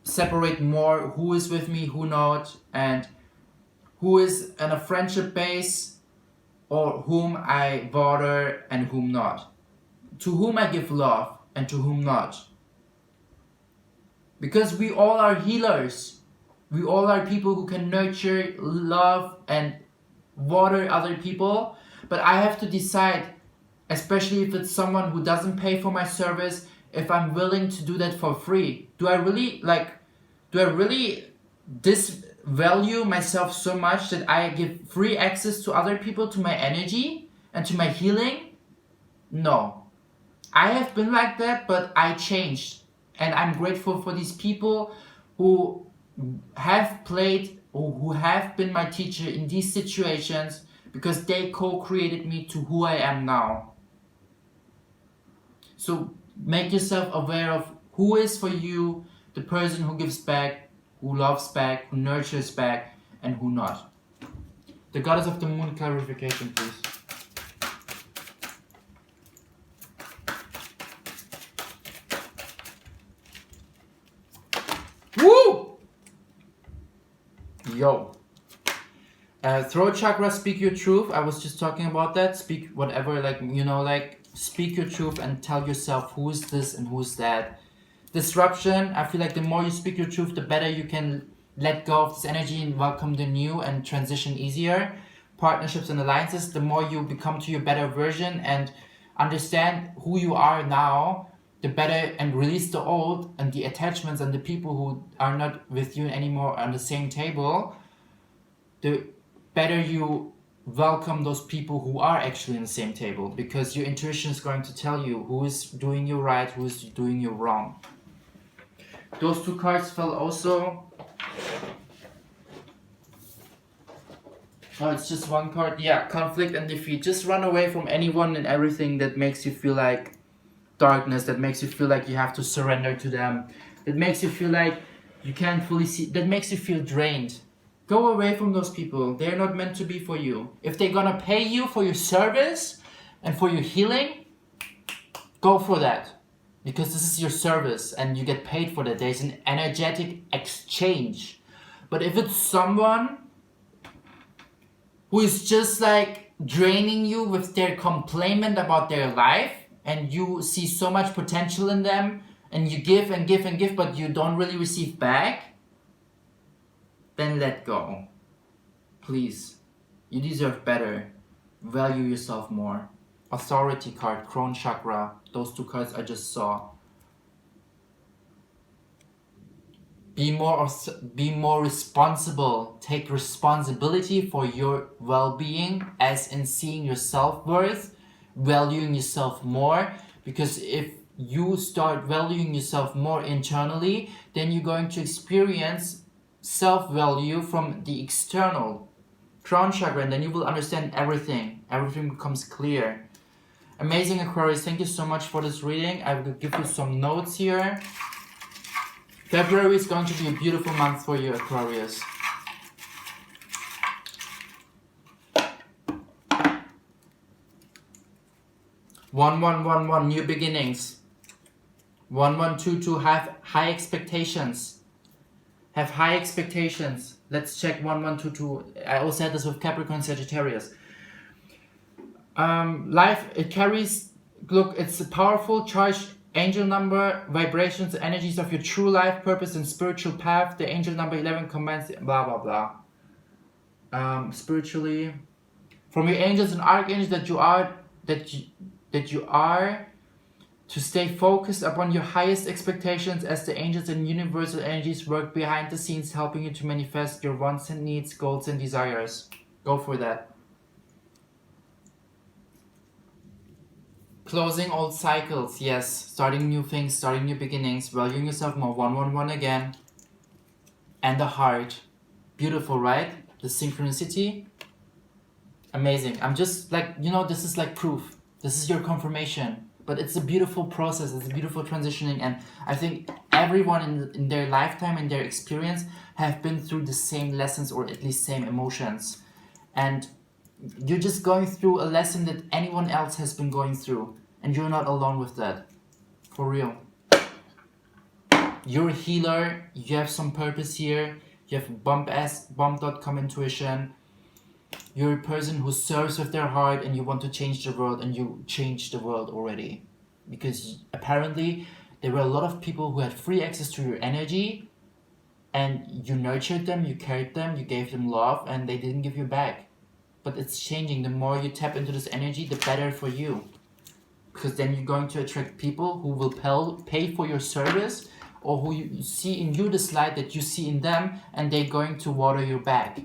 separate more who is with me, who not, and who is on a friendship base, or whom I bother and whom not. To whom I give love and to whom not. Because we all are healers. We all are people who can nurture, love, and water other people. But I have to decide, especially if it's someone who doesn't pay for my service, if I'm willing to do that for free. Do I really disvalue myself so much that I give free access to other people, to my energy and to my healing? No. I have been like that, but I changed. And I'm grateful for these people who have played, or who have been my teacher in these situations, because they co-created me to who I am now. So make yourself aware of who is for you the person who gives back, who loves back, who nurtures back, and who not. The goddess of the moon, clarification, please. Woo! Yo. Throat chakra, speak your truth. I was just talking about that. Speak whatever, like, you know, like, speak your truth and tell yourself who is this and who is that. Disruption, I feel like the more you speak your truth, the better you can let go of this energy and welcome the new and transition easier. Partnerships and alliances, the more you become to your better version and understand who you are now, the better, and release the old and the attachments and the people who are not with you anymore on the same table, the better you welcome those people who are actually in the same table, because your intuition is going to tell you who is doing you right, who is doing you wrong. Those two cards fell also. Oh, it's just one card. Yeah, conflict and defeat. Just run away from anyone and everything that makes you feel like darkness, that makes you feel like you have to surrender to them, that makes you feel like you can't fully see, that makes you feel drained. Go away from those people. They're not meant to be for you. If they're gonna pay you for your service and for your healing, go for that. Because this is your service and you get paid for that. There's an energetic exchange. But if it's someone who is just like draining you with their complaint about their life, and you see so much potential in them, and you give and give and give, but you don't really receive back, then let go. Please. You deserve better. Value yourself more. Authority card, crown chakra. Those two cards I just saw. Be more responsible. Take responsibility for your well-being, as in seeing your self-worth, valuing yourself more. Because if you start valuing yourself more internally, then you're going to experience self-value from the external. Crown chakra, and then you will understand everything. Everything becomes clear. Amazing Aquarius, thank you so much for this reading. I will give you some notes here. February is going to be a beautiful month for you, Aquarius. One, new beginnings. 1122, have high expectations. Have high expectations. Let's check 1122. I also had this with Capricorn, Sagittarius. Life, it carries, look, it's a powerful, charged angel number, vibrations, energies of your true life, purpose, and spiritual path. The angel number 11 commands, blah, blah, blah. Spiritually, from your angels and archangels that you are to stay focused upon your highest expectations, as the angels and universal energies work behind the scenes, helping you to manifest your wants and needs, goals and desires. Go for that. Closing old cycles, yes. Starting new things, starting new beginnings, valuing yourself more. 111 again. And the heart. Beautiful, right? The synchronicity. Amazing. I'm just like, you know, this is like proof. This is your confirmation. But it's a beautiful process. It's a beautiful transitioning. And I think everyone in their lifetime and their experience have been through the same lessons or at least same emotions. And you're just going through a lesson that anyone else has been going through. And you're not alone with that. For real. You're a healer. You have some purpose here. You have bomb.com intuition. You're a person who serves with their heart and you want to change the world, and you changed the world already. Because apparently there were a lot of people who had free access to your energy and you nurtured them, you cared them, you gave them love, and they didn't give you back. But it's changing. The more you tap into this energy, the better for you. Because then you're going to attract people who will pay for your service, or who you see in you this light that you see in them, and they're going to water your back.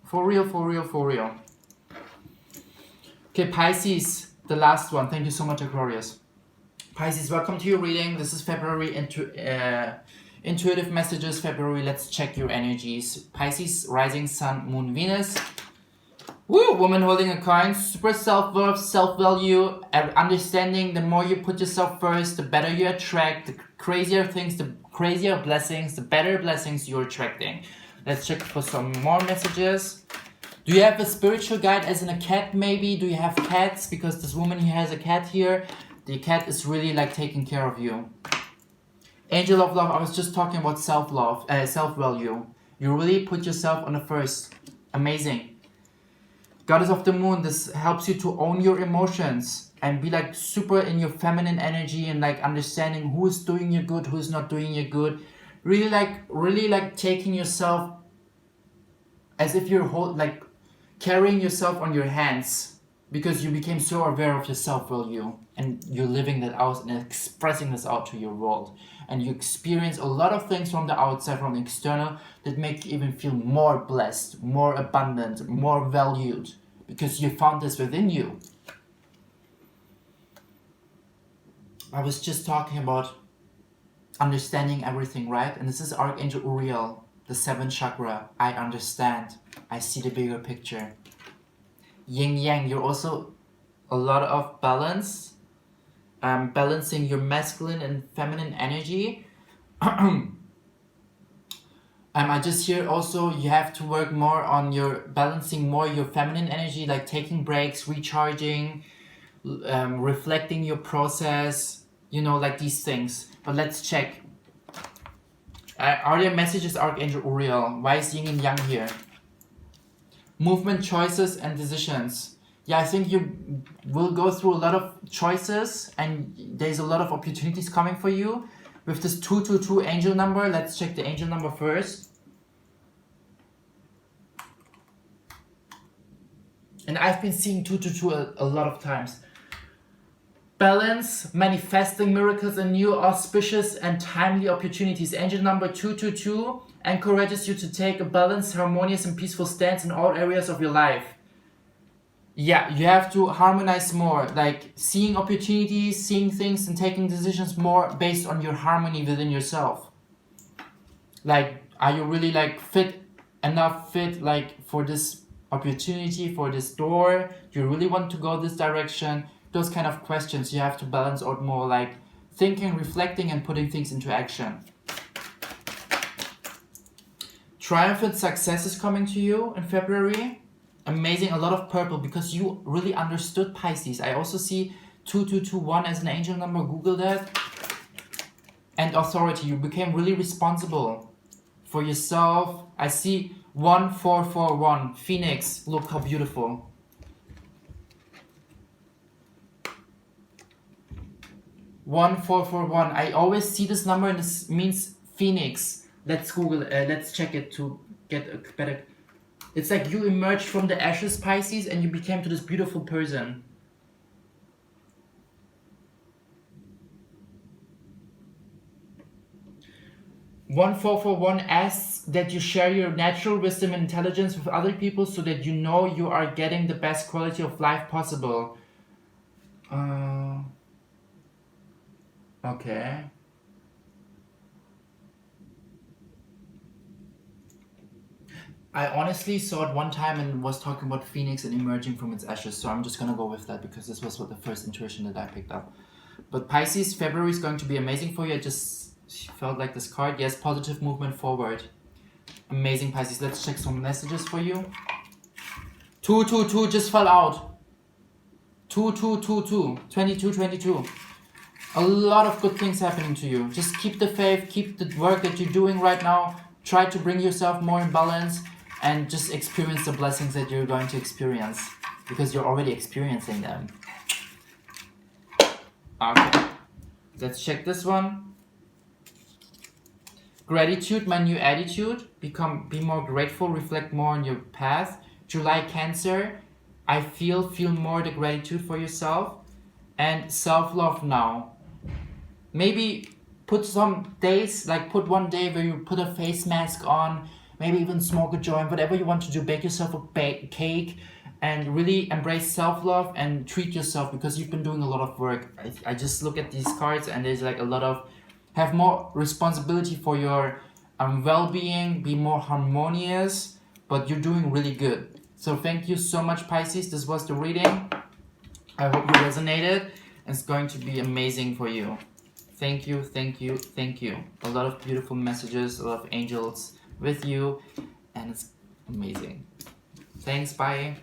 For real, for real, for real. Okay, Pisces, the last one. Thank you so much, Aquarius. Pisces, welcome to your reading. This is February intuitive messages. February, let's check your energies. Pisces, rising sun, moon, Venus. Woo! Woman holding a coin. Super self-worth, self-value, understanding. The more you put yourself first, the better you attract. The crazier things, the crazier blessings, the better blessings you're attracting. Let's check for some more messages. Do you have a spiritual guide, as in a cat maybe? Do you have cats? Because this woman here has a cat here. The cat is really like taking care of you. Angel of love. I was just talking about self-love, self-value. You really put yourself on the first. Amazing. Goddess of the moon. This helps you to own your emotions and be like super in your feminine energy and like understanding who is doing you good, who is not doing you good. Really like taking yourself as if you're carrying yourself on your hands, because you became so aware of your self-value and you're living that out and expressing this out to your world. And you experience a lot of things from the outside, from the external, that make you even feel more blessed, more abundant, more valued, because you found this within you. I was just talking about understanding everything, right? And this is Archangel Uriel, the 7th chakra. I understand. I see the bigger picture. Yin Yang, you're also a lot of balance. Balancing your masculine and feminine energy. I just hear also you have to work more on your balancing more your feminine energy, like taking breaks, recharging, reflecting your process, you know, like these things. But let's check. Are there messages, Archangel Uriel? Why is Yin and Yang here? Movement, choices, and decisions. Yeah, I think you will go through a lot of choices and there's a lot of opportunities coming for you. With this 222 angel number, let's check the angel number first. And I've been seeing 222 a lot of times. Balance, manifesting miracles and new auspicious and timely opportunities. Angel number 222 encourages you to take a balanced, harmonious and peaceful stance in all areas of your life. Yeah, you have to harmonize more, like seeing opportunities, seeing things and taking decisions more based on your harmony within yourself. Like, are you really like fit like for this opportunity, for this door? Do you really want to go this direction? Those kind of questions you have to balance out more, like thinking, reflecting and putting things into action. Triumphant success is coming to you in February. Amazing, a lot of purple, because you really understood Pisces. I also see 2221 as an angel number, Google that. And authority, you became really responsible for yourself. I see 1441, Phoenix, look how beautiful. One, 441. I always see this number and this means Phoenix. Let's Google it, let's check it to get a better. It's like you emerged from the ashes, Pisces, and you became to this beautiful person. One, 441 asks that you share your natural wisdom and intelligence with other people so that you know you are getting the best quality of life possible. Okay. I honestly saw it one time and was talking about Phoenix and emerging from its ashes, so I'm just gonna go with that because this was what the first intuition that I picked up. But Pisces, February is going to be amazing for you. I just felt like this card. Yes, positive movement forward. Amazing, Pisces. Let's check some messages for you. 222 just fell out. 2222. 2222. A lot of good things happening to you. Just keep the faith, keep the work that you're doing right now. Try to bring yourself more in balance and just experience the blessings that you're going to experience because you're already experiencing them. Okay, let's check this one. Gratitude, my new attitude. Be more grateful, reflect more on your path. July, Cancer. I feel more the gratitude for yourself. And self-love now. Maybe put some days, like put one day where you put a face mask on, maybe even smoke a joint, whatever you want to do. Bake yourself a cake and really embrace self-love and treat yourself because you've been doing a lot of work. I just look at these cards and there's like a lot of, have more responsibility for your well-being, be more harmonious, but you're doing really good. So thank you so much, Pisces. This was the reading. I hope you resonated. It's going to be amazing for you. Thank you, thank you, thank you. A lot of beautiful messages, a lot of angels with you, and it's amazing. Thanks, bye.